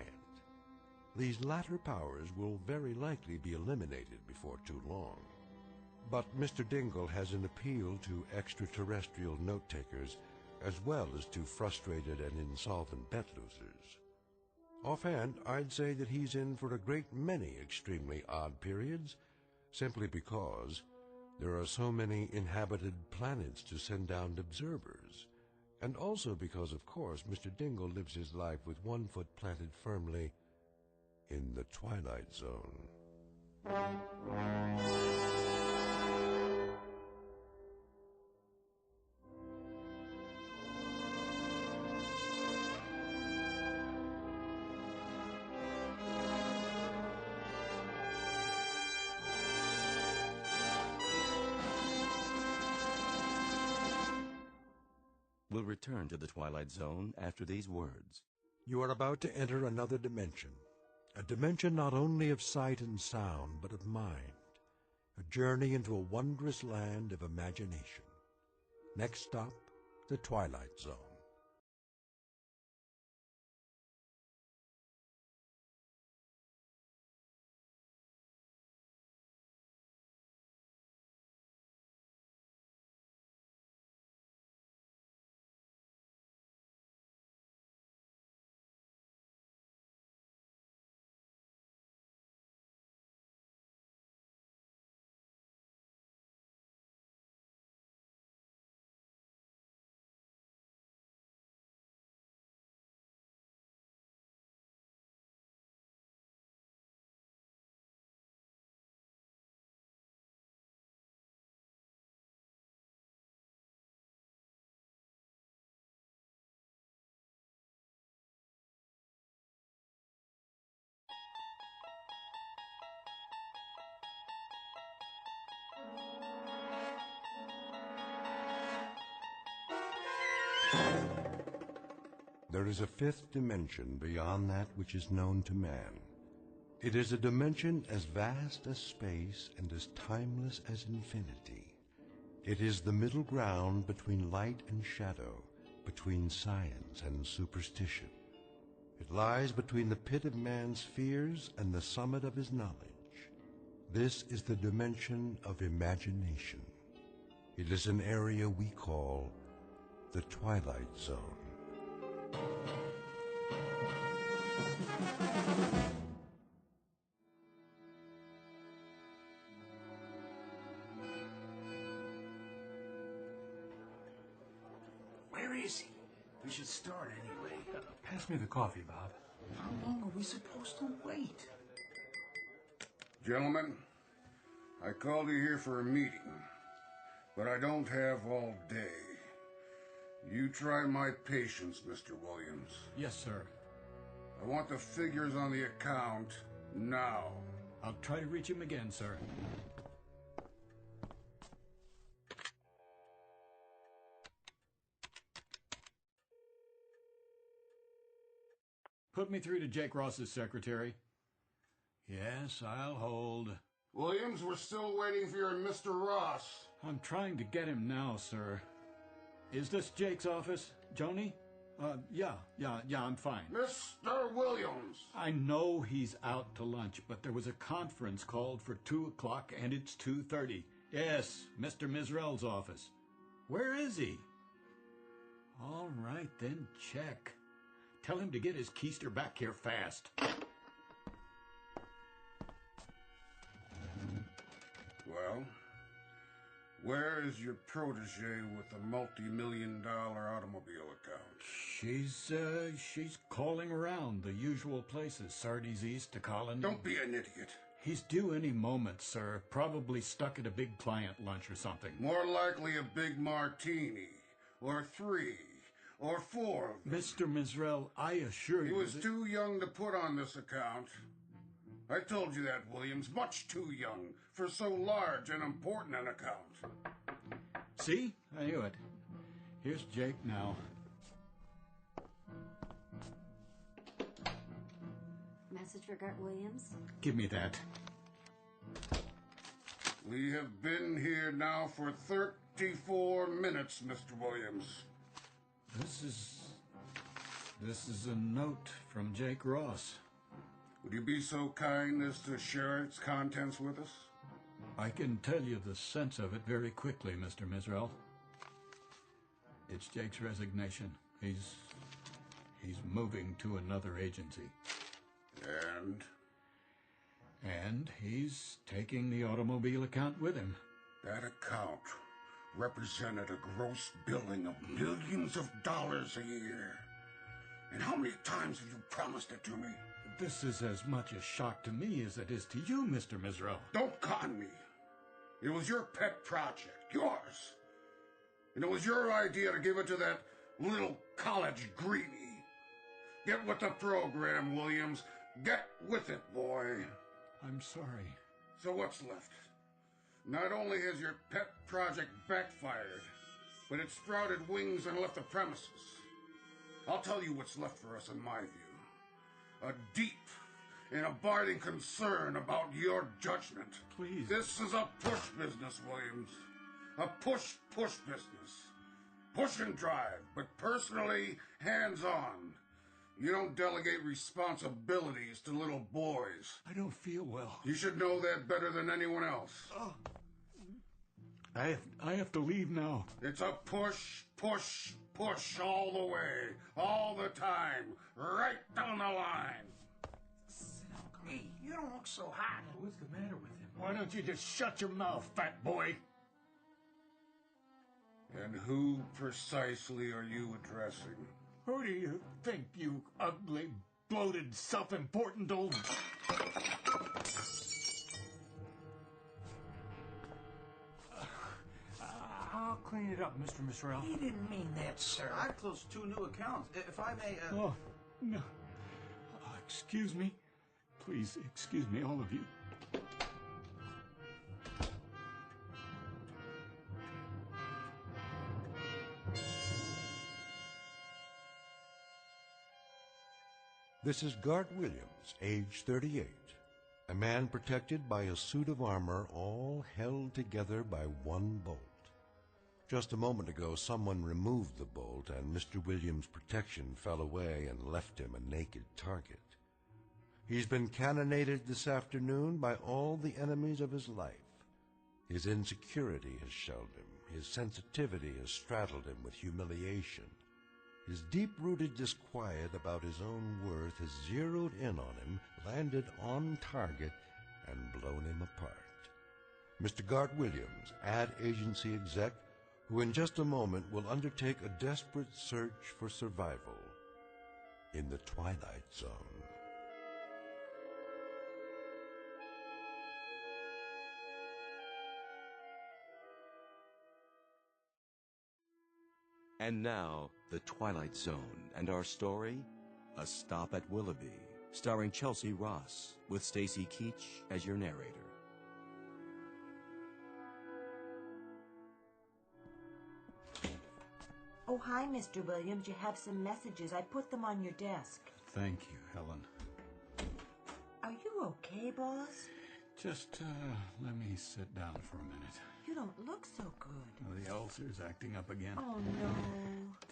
These latter powers will very likely be eliminated before too long. But Mr. Dingle has an appeal to extraterrestrial note-takers as well as to frustrated and insolvent bet losers. Offhand, I'd say that he's in for a great many extremely odd periods, simply because there are so many inhabited planets to send down observers, and also because, of course, Mr. Dingle lives his life with one foot planted firmly in the Twilight Zone. We'll return to the Twilight Zone after these words. You are about to enter another dimension, a dimension not only of sight and sound, but of mind, a journey into a wondrous land of imagination. Next stop, the Twilight Zone. There is a fifth dimension beyond that which is known to man. It is a dimension as vast as space and as timeless as infinity. It is the middle ground between light and shadow, between science and superstition. It lies between the pit of man's fears and the summit of his knowledge. This is the dimension of imagination. It is an area we call the Twilight Zone. Where is he? We should start anyway. Pass me the coffee, Bob. How long are we supposed to wait? Gentlemen, I called you here for a meeting, but I don't have all day. You try my patience, Mr. Williams. Yes, sir. I want the figures on the account now. I'll try to reach him again, sir. Put me through to Jake Ross's secretary. Yes, I'll hold. Williams, we're still waiting for your Mr. Ross. I'm trying to get him now, sir. Is this Jake's office, Joni? Yeah, I'm fine. Mr. Williams! I know he's out to lunch, but there was a conference called for 2 o'clock and it's 2:30. Yes, Mr. Mizrell's office. Where is he? All right, then check. Tell him to get his keister back here fast. Well, where is your protege with the multi-million-dollar automobile account? She's calling around the usual places. Sardi's East to Colony. Don't be an idiot. He's due any moment, sir. Probably stuck at a big client lunch or something. More likely a big martini, or 3, or 4 of them. Mr. Mizrell, I assure you... He was too young to put on this account. I told you that, Williams. Much too young for so large and important an account. See? I knew it. Here's Jake now. Message for Gert Williams? Give me that. We have been here now for 34 minutes, Mr. Williams. This is a note from Jake Ross. Would you be so kind as to share its contents with us? I can tell you the sense of it very quickly, Mr. Mizrell. It's Jake's resignation. He's moving to another agency. And he's taking the automobile account with him. That account represented a gross billing of millions of dollars a year. And how many times have you promised it to me? This is as much a shock to me as it is to you, Mr. Mizrell. Don't con me. It was your pet project, yours. And it was your idea to give it to that little college greenie. Get with the program, Williams. Get with it, boy. I'm sorry. So what's left? Not only has your pet project backfired, but it sprouted wings and left the premises. I'll tell you what's left for us in my view. A deep and abiding concern about your judgment. Please. This is a push business, Williams. A push business. Push and drive, but personally hands-on. You don't delegate responsibilities to little boys. I don't feel well. You should know that better than anyone else. I have to leave now. It's a push all the way, all the time, right down the line. Hey, you don't look so hot. What's the matter with him? Why don't you just shut your mouth, fat boy? And who precisely are you addressing? Who do you think, you ugly, bloated, self-important old... I'll clean it up, Mr. Mizrell. He didn't mean that, sir. I've closed 2 new accounts. If I may... Oh, no. Excuse me. Please, excuse me, all of you. This is Gart Williams, age 38, a man protected by a suit of armor all held together by one bolt. Just a moment ago, someone removed the bolt, and Mr. Williams' protection fell away and left him a naked target. He's been cannonaded this afternoon by all the enemies of his life. His insecurity has shelled him. His sensitivity has straddled him with humiliation. His deep-rooted disquiet about his own worth has zeroed in on him, landed on target, and blown him apart. Mr. Gart Williams, ad agency exec, who in just a moment will undertake a desperate search for survival in the Twilight Zone. And now, The Twilight Zone, and our story, A Stop at Willoughby, starring Chelsea Ross, with Stacy Keach as your narrator. Oh, hi, Mr. Williams. You have some messages. I put them on your desk. Thank you, Helen. Are you okay, boss? Just, let me sit down for a minute. You don't look so good. Oh, the ulcer's acting up again. Oh, no.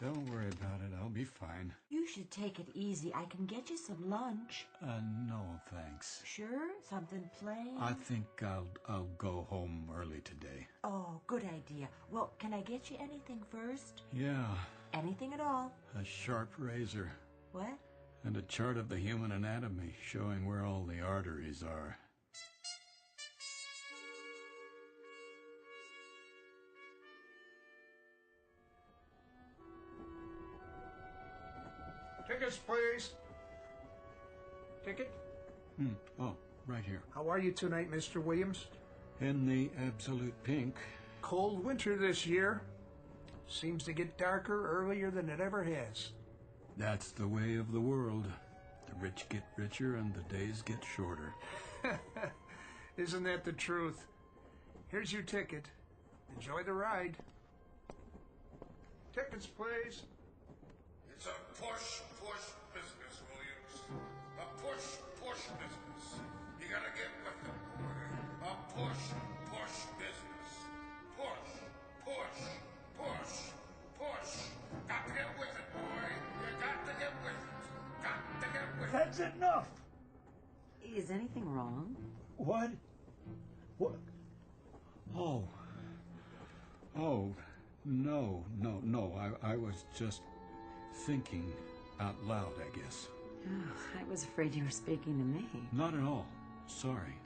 Don't worry about it. I'll be fine. You should take it easy. I can get you some lunch. No, thanks. Sure? Something plain? I think I'll go home early today. Oh, good idea. Well, can I get you anything first? Yeah. Anything at all? A sharp razor. What? And a chart of the human anatomy showing where all the arteries are. Tickets, please. Ticket? Oh, right here. How are you tonight, Mr. Williams? In the absolute pink. Cold winter this year. Seems to get darker earlier than it ever has. That's the way of the world. The rich get richer and the days get shorter. Isn't that the truth? Here's your ticket. Enjoy the ride. Tickets, please. It's a push business, Williams. A push business. You gotta get with it, boy. A push business. Push. Got to get with it, boy. You got to get with it. That's enough! Is anything wrong? What? Oh, no. I was just thinking out loud, I guess. Oh, I was afraid you were speaking to me. Not at all. Sorry.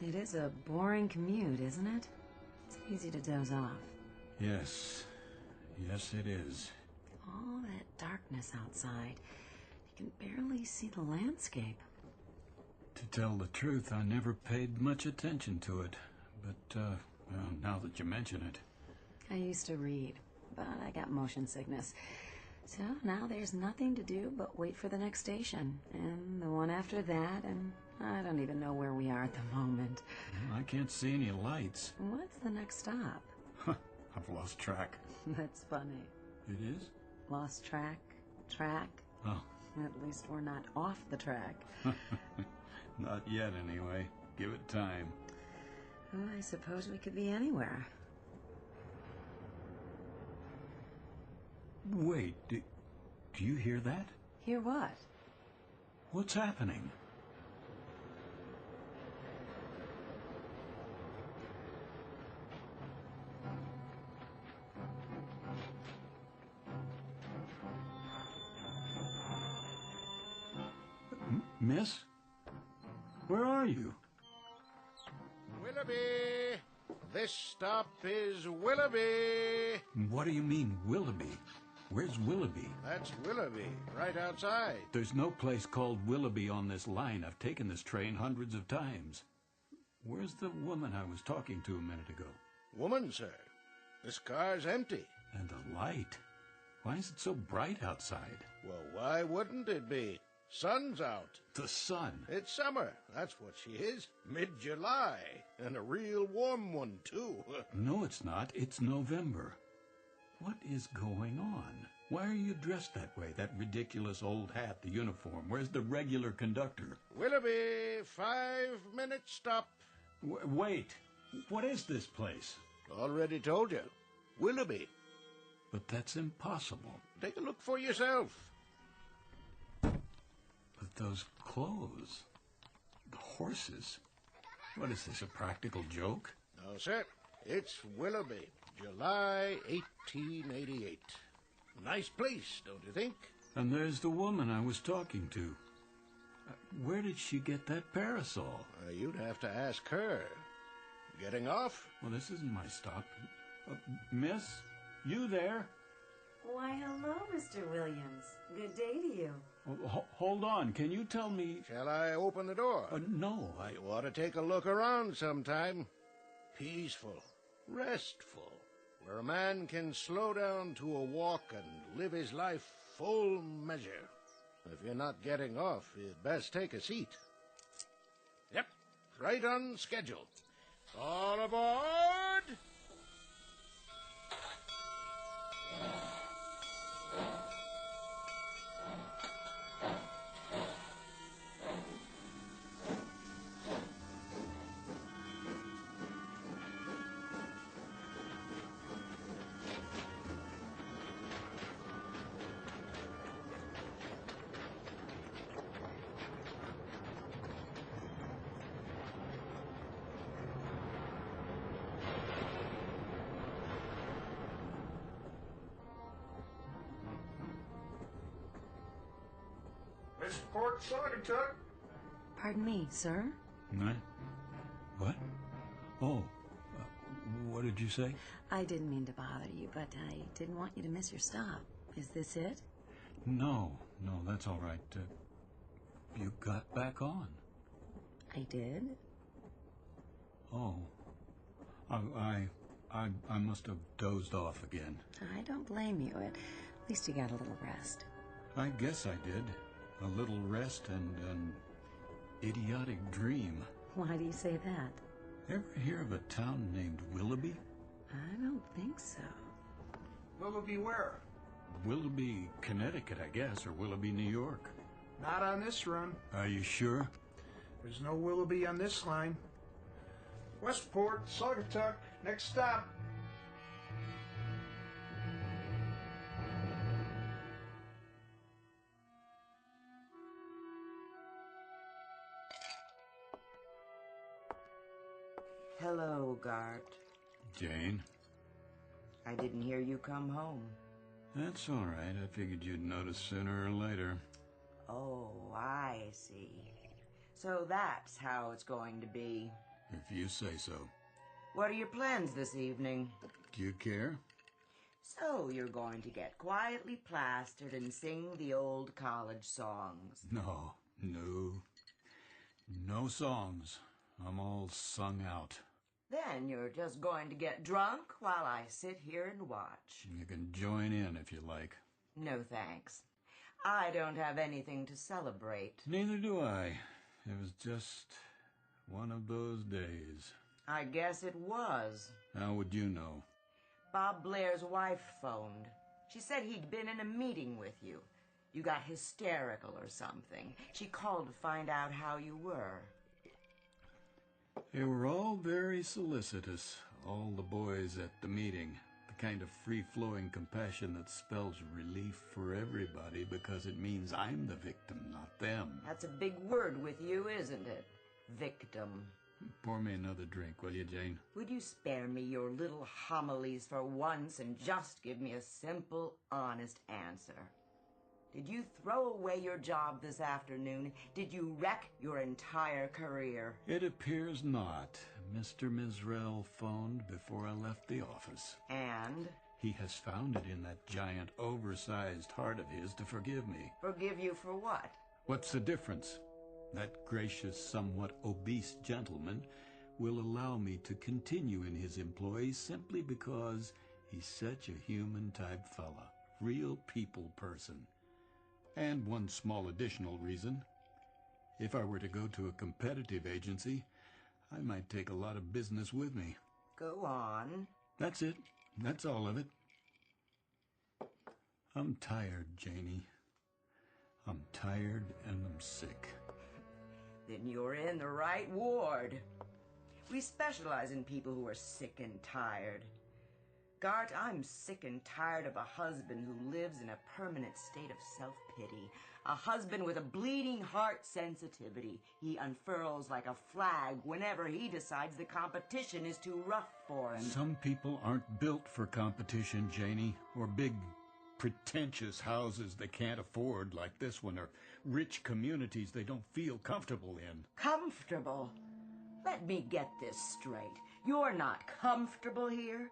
It is a boring commute, isn't it? It's easy to doze off. Yes, it is. All that darkness outside. You can barely see the landscape. To tell the truth, I never paid much attention to it. But, well, now that you mention it. I used to read, but I got motion sickness. So now there's nothing to do but wait for the next station. And the one after that, and I don't even know where we are at the moment. I can't see any lights. What's the next stop? I've lost track. That's funny. It is? Lost track? Oh. At least we're not off the track. Not yet, anyway. Give it time. Well, I suppose we could be anywhere. Wait, do you hear that? Hear what? What's happening? Miss? Where are you? Willoughby! This stop is Willoughby! What do you mean, Willoughby? Where's Willoughby? That's Willoughby, right outside. There's no place called Willoughby on this line. I've taken this train hundreds of times. Where's the woman I was talking to a minute ago? Woman, sir. This car's empty. And the light. Why is it so bright outside? Well, why wouldn't it be? Sun's out. The sun? It's summer. That's what she is. Mid-July. And a real warm one, too. No, it's not. It's November. What is going on? Why are you dressed that way? That ridiculous old hat, the uniform. Where's the regular conductor? Willoughby, 5-minute stop. Wait. What is this place? Already told you. Willoughby. But that's impossible. Take a look for yourself. But those clothes, the horses. What is this, a practical joke? No, sir. It's Willoughby, July 1888. Nice place, don't you think? And there's the woman I was talking to. Where did she get that parasol? You'd have to ask her. Getting off? Well, this isn't my stop. Miss, you there? Why, hello, Mr. Williams. Good day to you. Hold on. Can you tell me... Shall I open the door? No, You ought to take a look around sometime. Peaceful, restful, where a man can slow down to a walk and live his life full measure. If you're not getting off, you'd best take a seat. Yep, right on schedule. All aboard! Miss Port Saugatuck. Pardon me, sir? What? Oh, what did you say? I didn't mean to bother you, but I didn't want you to miss your stop. Is this it? No, that's all right. You got back on. I did? Oh. I must have dozed off again. I don't blame you. At least you got a little rest. I guess I did. A little rest and an idiotic dream. Why do you say that? Ever hear of a town named Willoughby? I don't think so. Willoughby where? Willoughby, Connecticut, I guess, or Willoughby, New York. Not on this run. Are you sure? There's no Willoughby on this line. Westport, Saugatuck, next stop. Hello, Gart. Jane? I didn't hear you come home. That's all right. I figured you'd notice sooner or later. Oh, I see. So that's how it's going to be. If you say so. What are your plans this evening? Do you care? So you're going to get quietly plastered and sing the old college songs. No. No songs. I'm all sung out. Then you're just going to get drunk while I sit here and watch. You can join in if you like. No thanks. I don't have anything to celebrate. Neither do I. It was just one of those days. I guess it was. How would you know? Bob Blair's wife phoned. She said he'd been in a meeting with you. You got hysterical or something. She called to find out how you were. They were all very solicitous, all the boys at the meeting. The kind of free-flowing compassion that spells relief for everybody because it means I'm the victim, not them. That's a big word with you, isn't it? Victim. Pour me another drink, will you, Jane? Would you spare me your little homilies for once and just give me a simple, honest answer? Did you throw away your job this afternoon? Did you wreck your entire career? It appears not. Mr. Mizrell phoned before I left the office. And? He has found it in that giant, oversized heart of his to forgive me. Forgive you for what? What's the difference? That gracious, somewhat obese gentleman will allow me to continue in his employ simply because he's such a human-type fella. Real people person. And one small additional reason. If I were to go to a competitive agency, I might take a lot of business with me. Go on. That's it. That's all of it. I'm tired, Janie. I'm tired and I'm sick. Then you're in the right ward. We specialize in people who are sick and tired. Gart, I'm sick and tired of a husband who lives in a permanent state of self-pity. A husband with a bleeding heart sensitivity. He unfurls like a flag whenever he decides the competition is too rough for him. Some people aren't built for competition, Janie, or big, pretentious houses they can't afford like this one, or rich communities they don't feel comfortable in. Comfortable? Let me get this straight. You're not comfortable here?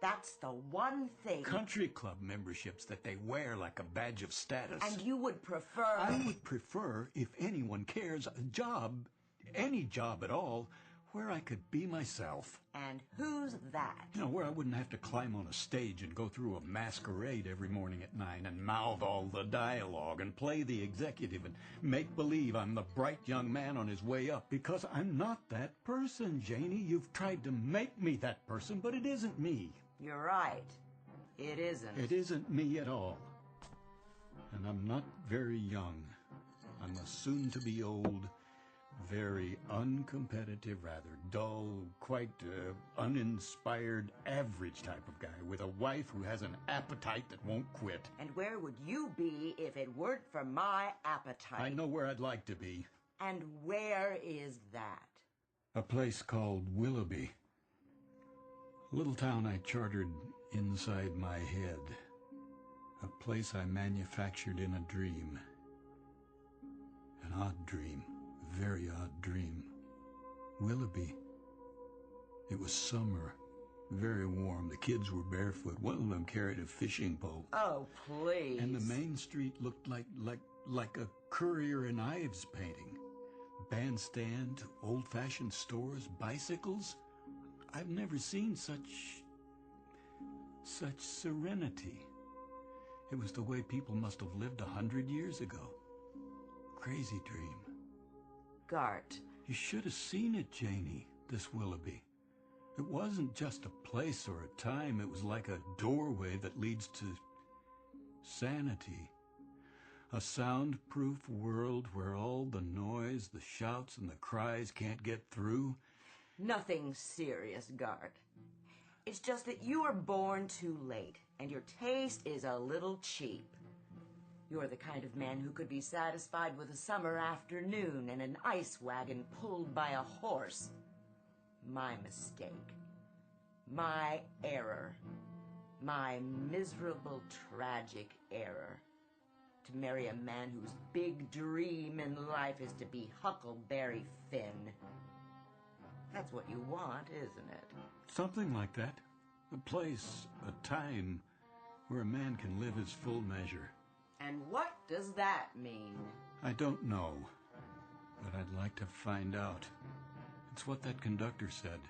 That's the one thing. Country club memberships that they wear like a badge of status. And you would prefer... I would prefer, if anyone cares, a job, any job at all, where I could be myself. And who's that? You know, where I wouldn't have to climb on a stage and go through a masquerade every morning at 9 and mouth all the dialogue and play the executive and make believe I'm the bright young man on his way up, because I'm not that person, Janie. You've tried to make me that person, but it isn't me. You're right. It isn't. It isn't me at all. And I'm not very young. I'm a soon-to-be old, very uncompetitive, rather dull, quite uninspired, average type of guy with a wife who has an appetite that won't quit. And where would you be if it weren't for my appetite? I know where I'd like to be. And where is that? A place called Willoughby. A little town I chartered inside my head. A place I manufactured in a dream. An odd dream. A very odd dream. Willoughby. It was summer. Very warm. The kids were barefoot. One of them carried a fishing pole. Oh, please. And the main street looked like a Currier and Ives painting. Bandstand, old-fashioned stores, bicycles. I've never seen such serenity. It was the way people must have lived 100 years ago. Crazy dream. Gart. You should have seen it, Janie, this Willoughby. It wasn't just a place or a time. It was like a doorway that leads to sanity. A soundproof world where all the noise, the shouts, and the cries can't get through. Nothing serious, Gart. It's just that you were born too late, and your taste is a little cheap. You're the kind of man who could be satisfied with a summer afternoon and an ice wagon pulled by a horse. My mistake. My error. My miserable, tragic error. To marry a man whose big dream in life is to be Huckleberry Finn. That's what you want, isn't it? Something like that. A place, a time, where a man can live his full measure. And what does that mean? I don't know, but I'd like to find out. It's what that conductor said.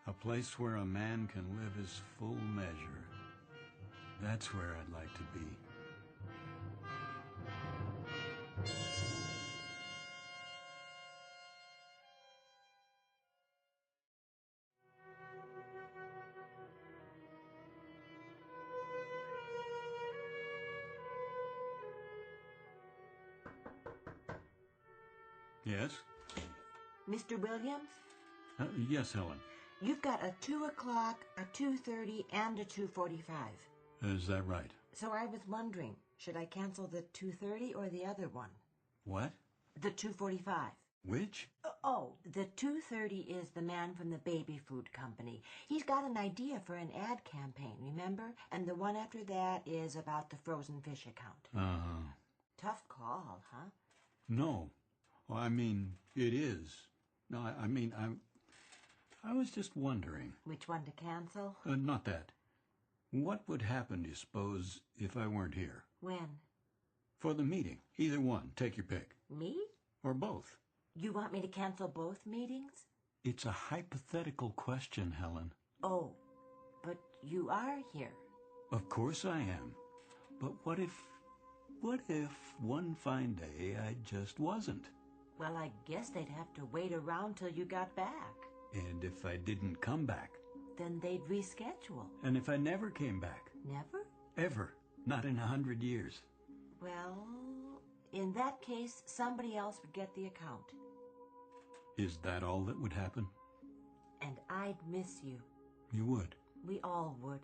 A place where a man can live his full measure. That's where I'd like to be. Yes? Mr. Williams? Yes, Helen. You've got a 2 o'clock, a 2:30, and a 2:45. Is that right? So I was wondering, should I cancel the 2:30 or the other one? What? The 2:45. Which? Oh, the 2:30 is the man from the baby food company. He's got an idea for an ad campaign, remember? And the one after that is about the frozen fish account. Uh-huh. Tough call, huh? No. Well, I mean, it is. No, I mean, I was just wondering. Which one to cancel? Not that. What would happen, do you suppose, if I weren't here? When? For the meeting. Either one. Take your pick. Me? Or both. You want me to cancel both meetings? It's a hypothetical question, Helen. Oh, but you are here. Of course I am. But what if one fine day I just wasn't? Well, I guess they'd have to wait around till you got back. And if I didn't come back? Then they'd reschedule. And if I never came back? Never? Ever. Not in 100 years. Well, in that case, somebody else would get the account. Is that all that would happen? And I'd miss you. You would? We all would.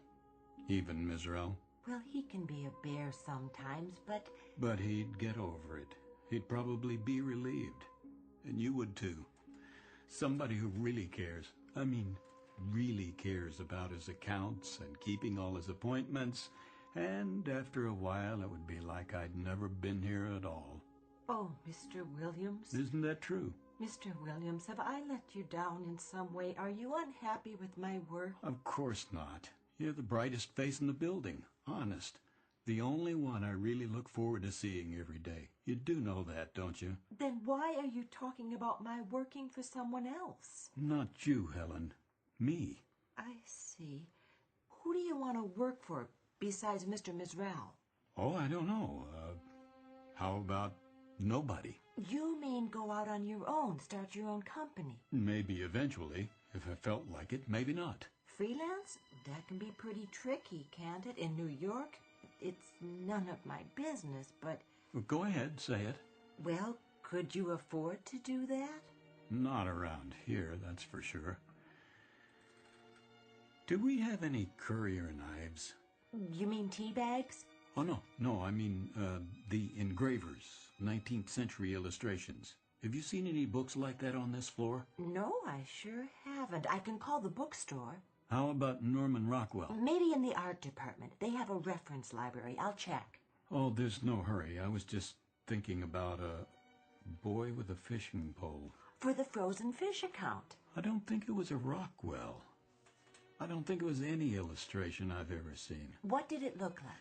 Even Mizrael? Well, he can be a bear sometimes, but... But he'd get over it. He'd probably be relieved. And you would too. Somebody who really cares. I mean, really cares about his accounts and keeping all his appointments. And after a while, it would be like I'd never been here at all. Oh, Mr. Williams. Isn't that true? Mr. Williams, have I let you down in some way? Are you unhappy with my work? Of course not. You're the brightest face in the building. Honest. The only one I really look forward to seeing every day. You do know that, don't you? Then why are you talking about my working for someone else? Not you, Helen. Me. I see. Who do you want to work for besides Mr. Mizrael? Oh, I don't know. How about nobody? You mean go out on your own, start your own company? Maybe eventually. If I felt like it, maybe not. Freelance? That can be pretty tricky, can't it? In New York? It's none of my business, but... Well, go ahead, say it. Well, could you afford to do that? Not around here, that's for sure. Do we have any courier knives? You mean tea bags? Oh, no, I mean, the engravers, 19th century illustrations. Have you seen any books like that on this floor? No, I sure haven't. I can call the bookstore. How about Norman Rockwell? Maybe in the art department. They have a reference library. I'll check. Oh, there's no hurry. I was just thinking about a boy with a fishing pole. For the frozen fish account. I don't think it was a Rockwell. I don't think it was any illustration I've ever seen. What did it look like?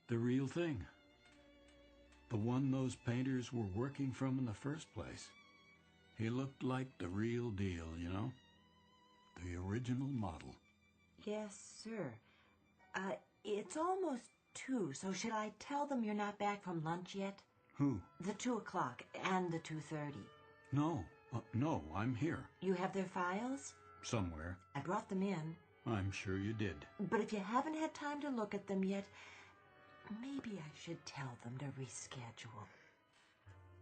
The real thing. The one those painters were working from in the first place. He looked like the real deal, you know? The original model. Yes, sir. It's almost 2, so should I tell them you're not back from lunch yet? Who? The 2 o'clock and the 2:30. No, I'm here. You have their files? Somewhere. I brought them in. I'm sure you did. But if you haven't had time to look at them yet, maybe I should tell them to reschedule.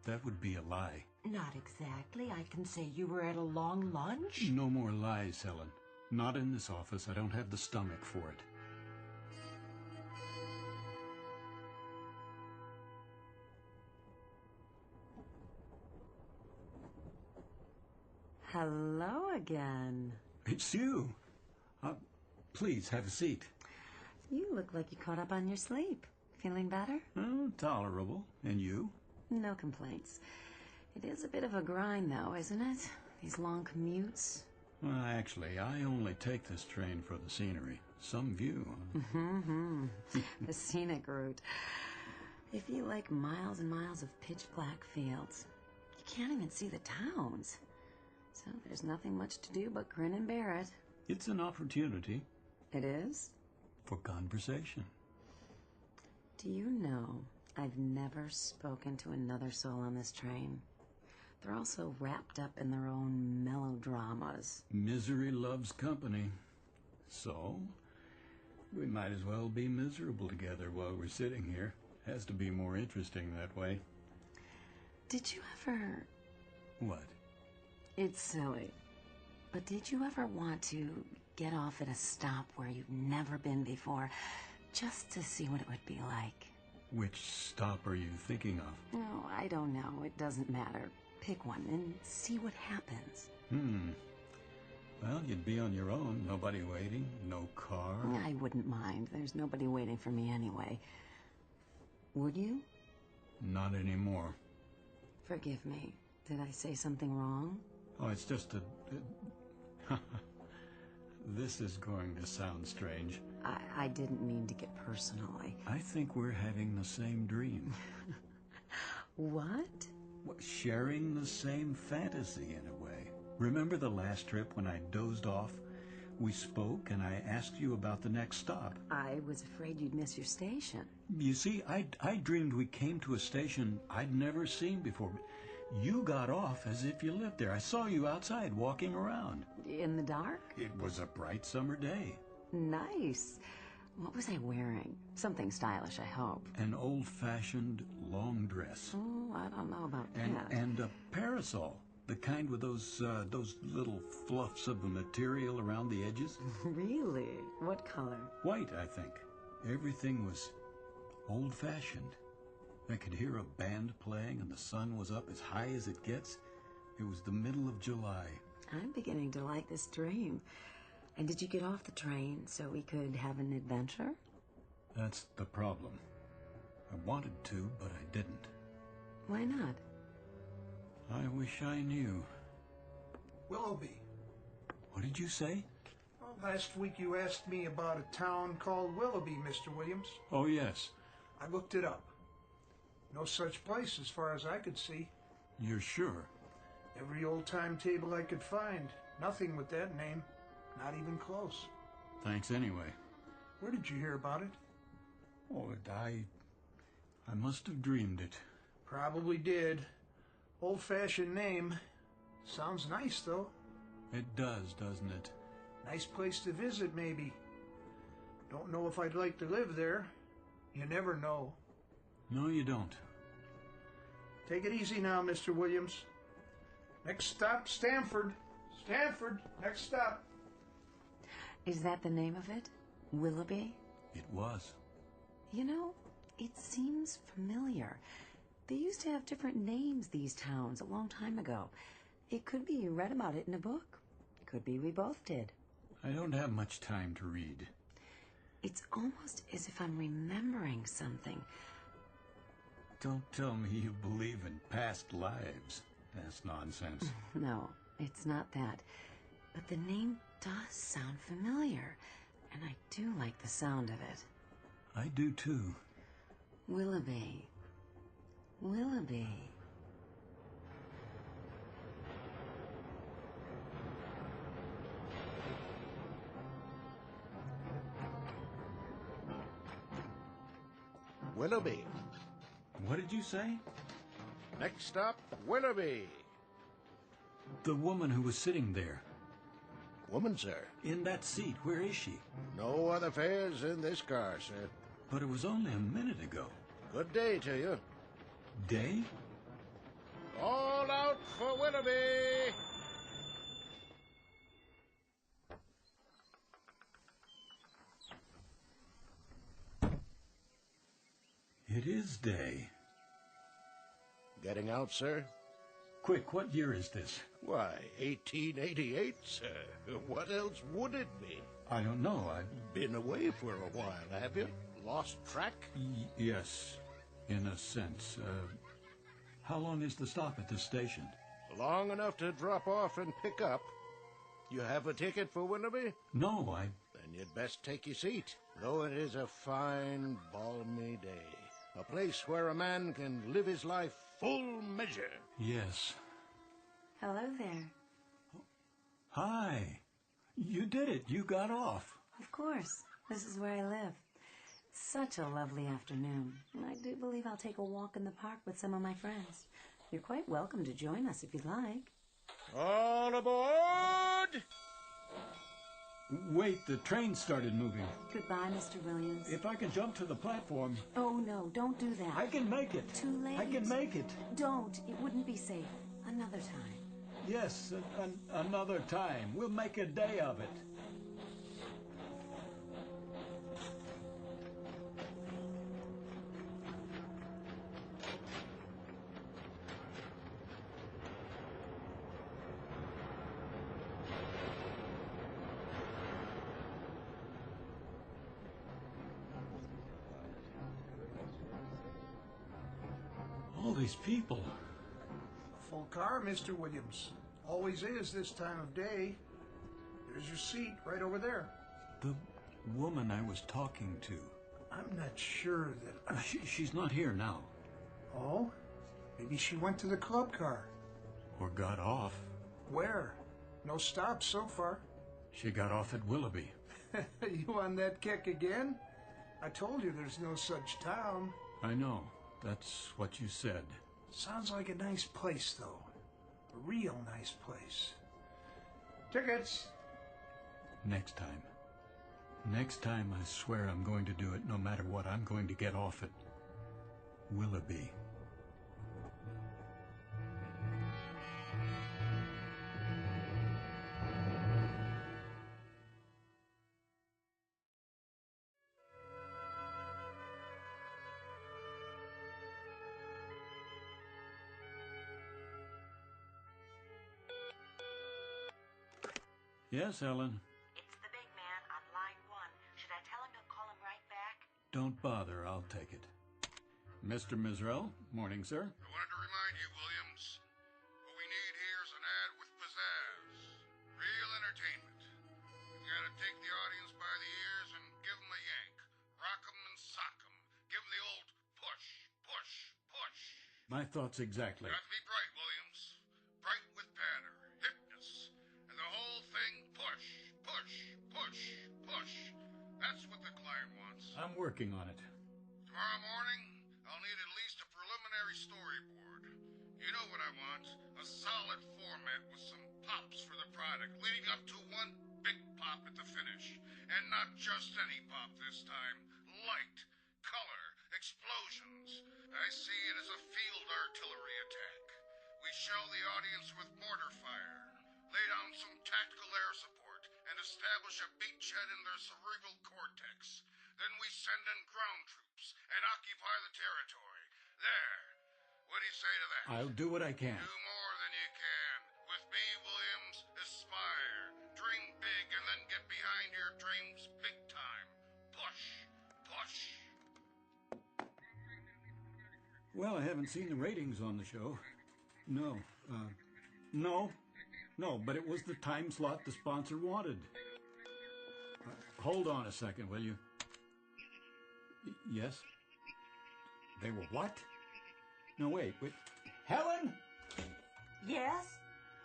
That would be a lie. Not exactly. I can say you were at a long lunch. No more lies, Helen. Not in this office. I don't have the stomach for it. Hello again. It's you. Please, have a seat. You look like you caught up on your sleep. Feeling better? Oh, tolerable. And you? No complaints. It is a bit of a grind, though, isn't it? These long commutes. Well, actually, I only take this train for the scenery. Some view. The scenic route. If you like miles and miles of pitch-black fields, you can't even see the towns. So there's nothing much to do but grin and bear it. It's an opportunity. It is? For conversation. Do you know, I've never spoken to another soul on this train. They're all so wrapped up in their own melodramas. Misery loves company. So, we might as well be miserable together while we're sitting here. Has to be more interesting that way. Did you ever... What? It's silly. But did you ever want to get off at a stop where you've never been before, just to see what it would be like? Which stop are you thinking of? No, I don't know. It doesn't matter. Pick one and see what happens. Well, you'd be on your own. Nobody waiting. No car. I wouldn't mind. There's nobody waiting for me anyway. Would you? Not anymore. Forgive me. Did I say something wrong? Oh, it's just a... This is going to sound strange. I didn't mean to get personal. I think we're having the same dream. What? Sharing the same fantasy in a way. Remember the last trip when I dozed off? We spoke and I asked you about the next stop. I was afraid you'd miss your station. You see, I dreamed we came to a station I'd never seen before. You got off as if you lived there. I saw you outside walking around. In the dark? It was a bright summer day. Nice. What was I wearing? Something stylish, I hope. An old-fashioned long dress. Oh, I don't know about that. And a parasol. The kind with those little fluffs of the material around the edges. Really? What color? White, I think. Everything was old-fashioned. I could hear a band playing and the sun was up as high as it gets. It was the middle of July. I'm beginning to like this dream. And did you get off the train so we could have an adventure? That's the problem. I wanted to, but I didn't. Why not? I wish I knew. Willoughby. What did you say? Well, last week you asked me about a town called Willoughby, Mr. Williams. Oh, yes. I looked it up. No such place as far as I could see. You're sure? Every old timetable I could find. Nothing with that name. Not even close. Thanks anyway. Where did you hear about it? Oh, I must have dreamed it. Probably did. Old-fashioned name. Sounds nice, though. It does, doesn't it? Nice place to visit, maybe. Don't know if I'd like to live there. You never know. No, you don't. Take it easy now, Mr. Williams. Next stop, Stamford. Stamford, next stop. Is that the name of it? Willoughby? It was. You know, it seems familiar. They used to have different names, these towns, a long time ago. It could be you read about it in a book. Could be we both did. I don't have much time to read. It's almost as if I'm remembering something. Don't tell me you believe in past lives. That's nonsense. No, it's not that. But the name does sound familiar, and I do like the sound of it. I do too. Willoughby. Willoughby. Willoughby. What did you say? Next stop, Willoughby. The woman who was sitting there. Woman, sir? In that seat. Where is she? No other fares in this car, sir. But it was only a minute ago. Good day to you. Day? All out for Willoughby! It is day. Getting out, sir? Quick, what year is this? Why, 1888, sir. What else would it be? I don't know. I've been away for a while, have you? Lost track? Yes, in a sense. How long is the stop at this station? Long enough to drop off and pick up. You have a ticket for Willoughby? No, Then you'd best take your seat. Though it is a fine, balmy day. A place where a man can live his life full measure. Yes. Hello there. Hi. You did it. You got off. Of course. This is where I live. Such a lovely afternoon. And I do believe I'll take a walk in the park with some of my friends. You're quite welcome to join us if you'd like. All aboard! Wait, the train started moving. Goodbye, Mr. Williams. If I can jump to the platform... Oh, no, don't do that. I can make it. Too late. I can make it. Don't. It wouldn't be safe. Another time. Yes, another time. We'll make a day of it. All these people. Full car, Mr. Williams. Always is this time of day. There's your seat right over there. The woman I was talking to. I'm not sure that... She's not here now. Oh? Maybe she went to the club car. Or got off. Where? No stops so far. She got off at Willoughby. You on that kick again? I told you there's no such town. I know. That's what you said. Sounds like a nice place, though. A real nice place. Tickets! Next time. Next time, I swear I'm going to do it no matter what. I'm going to get off it. Willoughby. Yes, Ellen. It's the big man on line 1. Should I tell him to call him right back? Don't bother, I'll take it. Mr. Mizrell, morning, sir. I wanted to remind you, Williams, what we need here is an ad with pizzazz. Real entertainment. We've got to take the audience by the ears and give them a yank. Rock 'em and sock 'em. Give 'em the old push, push, push. My thoughts exactly. Got to be bright, Williams. Bright with patter, hipness, and the whole thing push, push, push, push. That's what the client wants. I'm working on it. Tomorrow morning, I'll need at least a preliminary storyboard. You know what I want. A solid format with some pops for the product, leading up to one big pop at the finish. And not just any pop this time. Light, color, explosions. I see it as a field artillery attack. We shell the audience with mortar fire, lay down some tactical air support, and establish a beachhead in their cerebral cortex. Then we send in ground troops and occupy the territory. There. What do you say to that? I'll do what I can. Do more than you can. With me, Williams, aspire. Dream big and then get behind your dreams big time. Push. Push. Well, I haven't seen the ratings on the show. No. No, but it was the time slot the sponsor wanted. Hold on a second, will you? Yes? They were what? No, wait. Helen? Yes?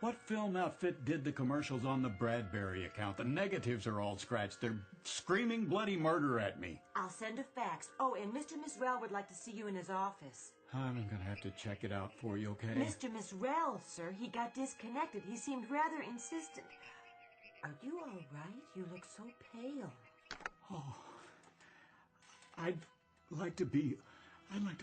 What film outfit did the commercials on the Bradbury account? The negatives are all scratched. They're screaming bloody murder at me. I'll send a fax. Oh, and Mr. Mizrell would like to see you in his office. I'm gonna have to check it out for you, okay? Mr. Mizrell, sir, he got disconnected. He seemed rather insistent. Are you all right? You look so pale. Oh, I'd like to be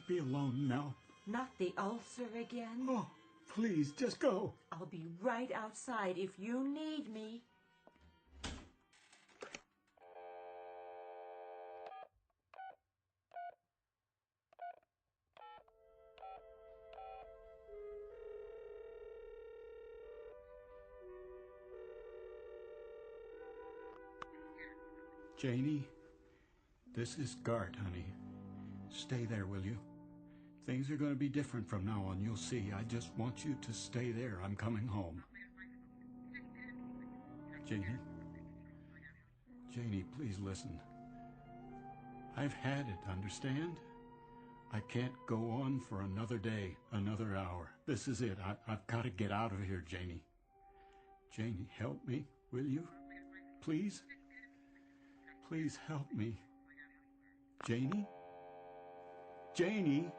alone now. Not the ulcer again? Oh, please, just go. I'll be right outside if you need me. Janie, this is Gart, honey. Stay there, will you? Things are going to be different from now on, you'll see. I just want you to stay there. I'm coming home. Janie? Janie, please listen. I've had it, understand? I can't go on for another day, another hour. This is it. I've got to get out of here, Janie. Janie, help me, will you? Please? Please help me. Janie? Janie?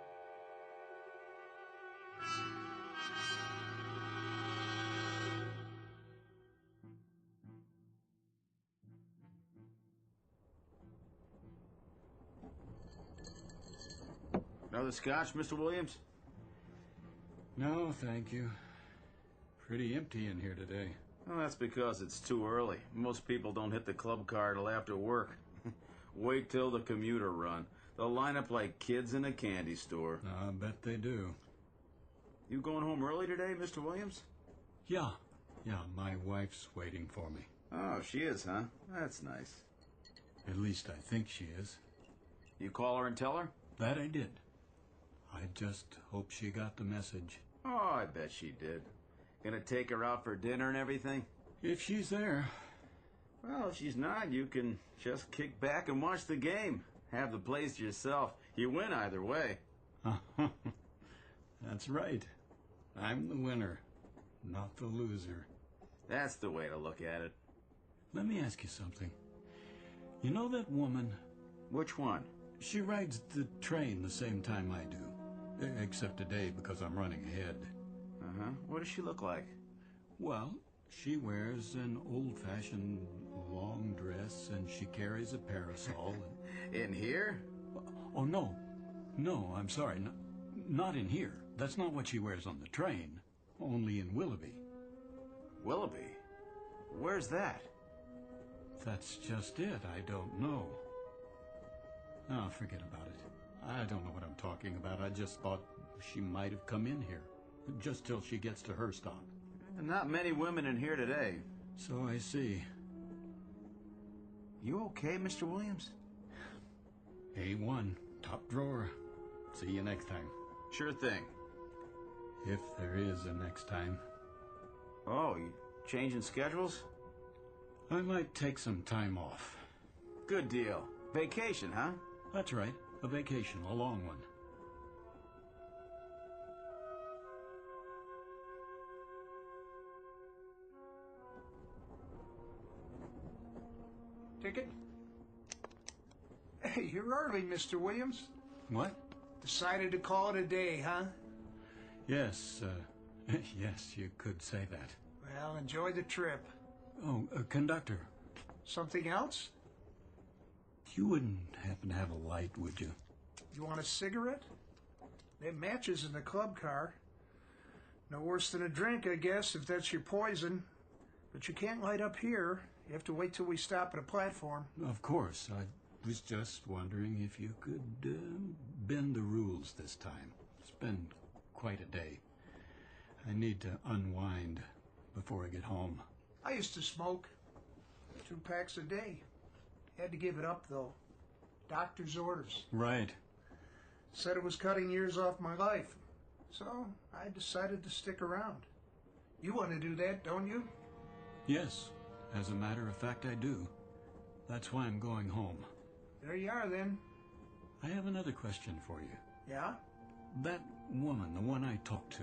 Another scotch, Mr. Williams? No, thank you. Pretty empty in here today. Well, that's because it's too early. Most people don't hit the club car till after work. Wait till the commuter run. They'll line up like kids in a candy store. I bet they do. You going home early today, Mr. Williams? Yeah, my wife's waiting for me. Oh, she is, huh? That's nice. At least I think she is. You call her and tell her? That I did. I just hope she got the message. Oh, I bet she did. Gonna take her out for dinner and everything? If she's there. Well, if she's not, you can just kick back and watch the game. Have the place to yourself. You win either way. That's right. I'm the winner, not the loser. That's the way to look at it. Let me ask you something. You know that woman? Which one? She rides the train the same time I do. Except today because I'm running ahead. Uh-huh. What does she look like? Well, She wears an old-fashioned long dress, and she carries a parasol. In here? Oh, no. No, I'm sorry. Not in here. That's not what she wears on the train. Only in Willoughby. Willoughby? Where's that? That's just it. I don't know. Oh, forget about it. I don't know what I'm talking about. I just thought she might have come in here. Just till she gets to her stop. Not many women in here today. So I see. You okay, Mr. Williams? A1. Top drawer. See you next time. Sure thing. If there is a next time. Oh, you changing schedules? I might take some time off. Good deal. Vacation, huh? That's right. A vacation. A long one. Ticket? Hey, you're early, Mr. Williams. What? Decided to call it a day, huh? Yes, yes, you could say that. Well, enjoy the trip. Oh, conductor. Something else? You wouldn't happen to have a light, would you? You want a cigarette? They have matches in the club car. No worse than a drink, I guess, if that's your poison. But you can't light up here. You have to wait till we stop at a platform. Of course. I was just wondering if you could bend the rules this time. It's been quite a day. I need to unwind before I get home. I used to smoke 2 packs a day. Had to give it up, though. Doctor's orders. Right. Said it was cutting years off my life. So I decided to stick around. You want to do that, don't you? Yes. As a matter of fact, I do. That's why I'm going home. There you are, then. I have another question for you. Yeah? That woman, the one I talked to.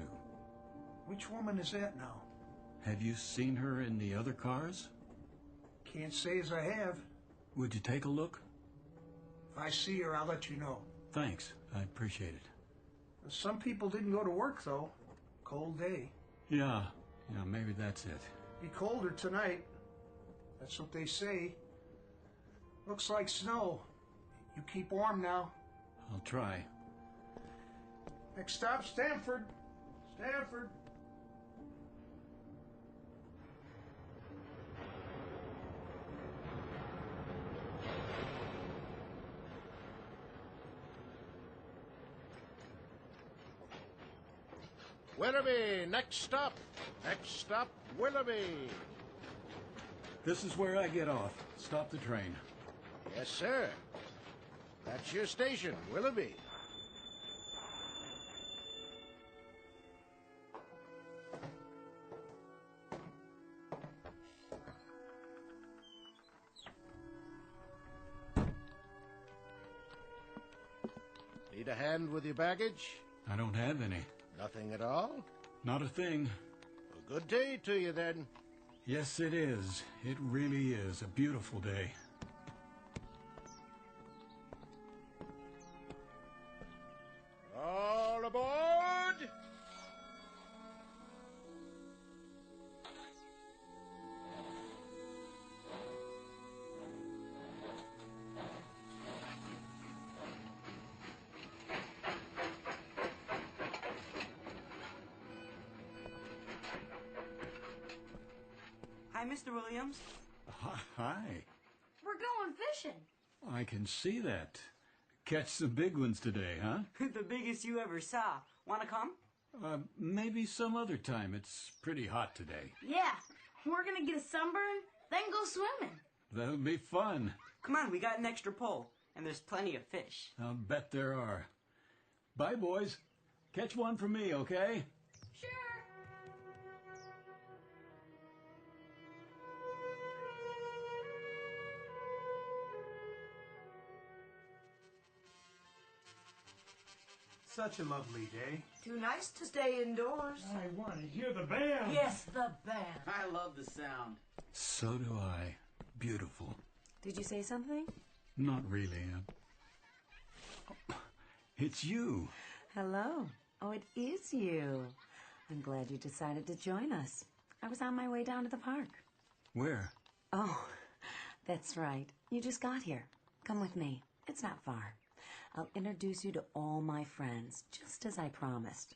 Which woman is that now? Have you seen her in the other cars? Can't say as I have. Would you take a look? If I see her, I'll let you know. Thanks. I appreciate it. Some people didn't go to work, though. Cold day. Yeah, maybe that's it. Be colder tonight. That's what they say. Looks like snow. You keep warm now. I'll try. Next stop, Stanford. Stanford. Willoughby, next stop. Next stop, Willoughby. This is where I get off. Stop the train. Yes, sir. That's your station, Willoughby. Need a hand with your baggage? I don't have any. Nothing at all? Not a thing. A good day to you, then. Yes, it is. It really is a beautiful day. All aboard! Hi, Mr. Williams. Hi. We're going fishing. I can see that. Catch some big ones today, huh? The biggest you ever saw. Want to come? Maybe some other time. It's pretty hot today. Yeah, we're gonna get a sunburn, then go swimming. That'll be fun. Come on, we got an extra pole, and there's plenty of fish. I'll bet there are. Bye, boys. Catch one for me, okay? Sure. Such a lovely day. Too nice to stay indoors. I want to hear the band. Yes, the band. I love the sound. So do I. Beautiful. Did you say something? Not really. It's you. Hello. Oh, it is you. I'm glad you decided to join us. I was on my way down to the park. Where? Oh, that's right. You just got here. Come with me. It's not far. I'll introduce you to all my friends, just as I promised.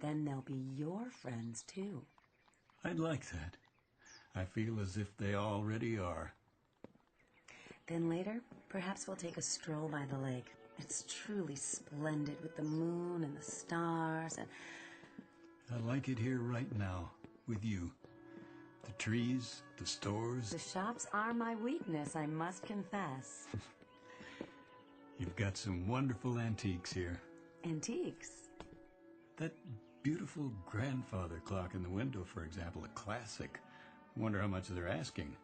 Then they'll be your friends, too. I'd like that. I feel as if they already are. Then later, perhaps we'll take a stroll by the lake. It's truly splendid with the moon and the stars and... I like it here right now, with you. The trees, the stores. The shops are my weakness, I must confess. You've got some wonderful antiques here. Antiques? That beautiful grandfather clock in the window, for example, a classic. Wonder how much they're asking.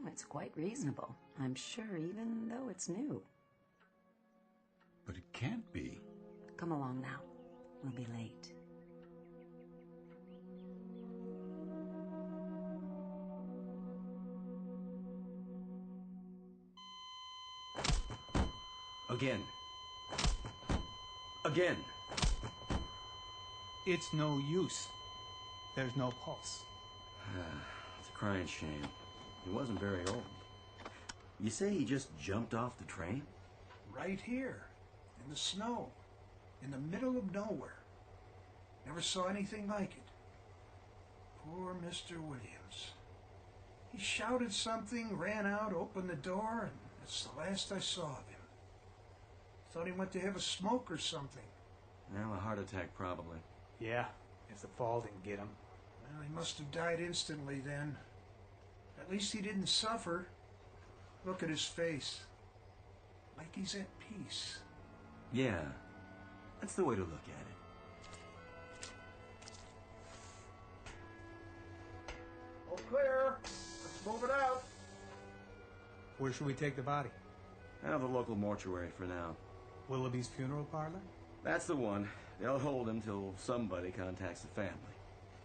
It's quite reasonable, I'm sure, even though it's new. But it can't be. Come along now. We'll be late. Again. Again. It's no use. There's no pulse. It's a crying shame. He wasn't very old. You say he just jumped off the train? Right here, in the snow, in the middle of nowhere. Never saw anything like it. Poor Mr. Williams. He shouted something, ran out, opened the door, and that's the last I saw of him. Thought he went to have a smoke or something. Well, a heart attack probably. Yeah, if the fall didn't get him. Well, he must have died instantly then. At least he didn't suffer. Look at his face. Like he's at peace. Yeah, that's the way to look at it. All clear. Let's move it out. Where should we take the body? Out of the local mortuary for now. Willoughby's funeral parlor? That's the one. They'll hold him till somebody contacts the family.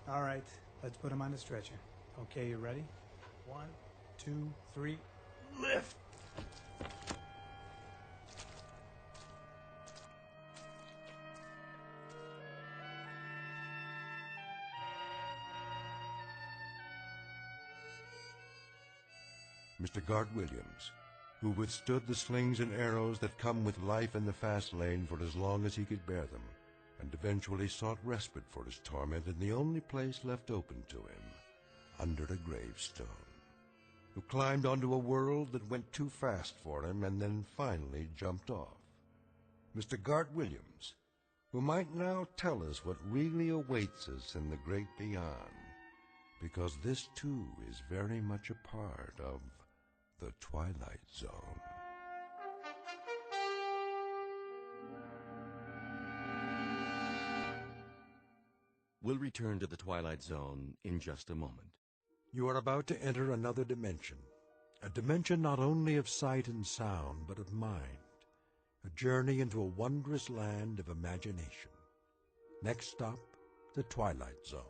All right, let's put him on the stretcher. Okay, you ready? 1, 2, 3, lift! Mr. Gart Williams, who withstood the slings and arrows that come with life in the fast lane for as long as he could bear them, and eventually sought respite for his torment in the only place left open to him, under a gravestone, who climbed onto a world that went too fast for him and then finally jumped off. Mr. Gart Williams, who might now tell us what really awaits us in the great beyond, because this too is very much a part of the Twilight Zone. We'll return to the Twilight Zone in just a moment. You are about to enter another dimension, a dimension not only of sight and sound, but of mind, a journey into a wondrous land of imagination. Next stop, the Twilight Zone.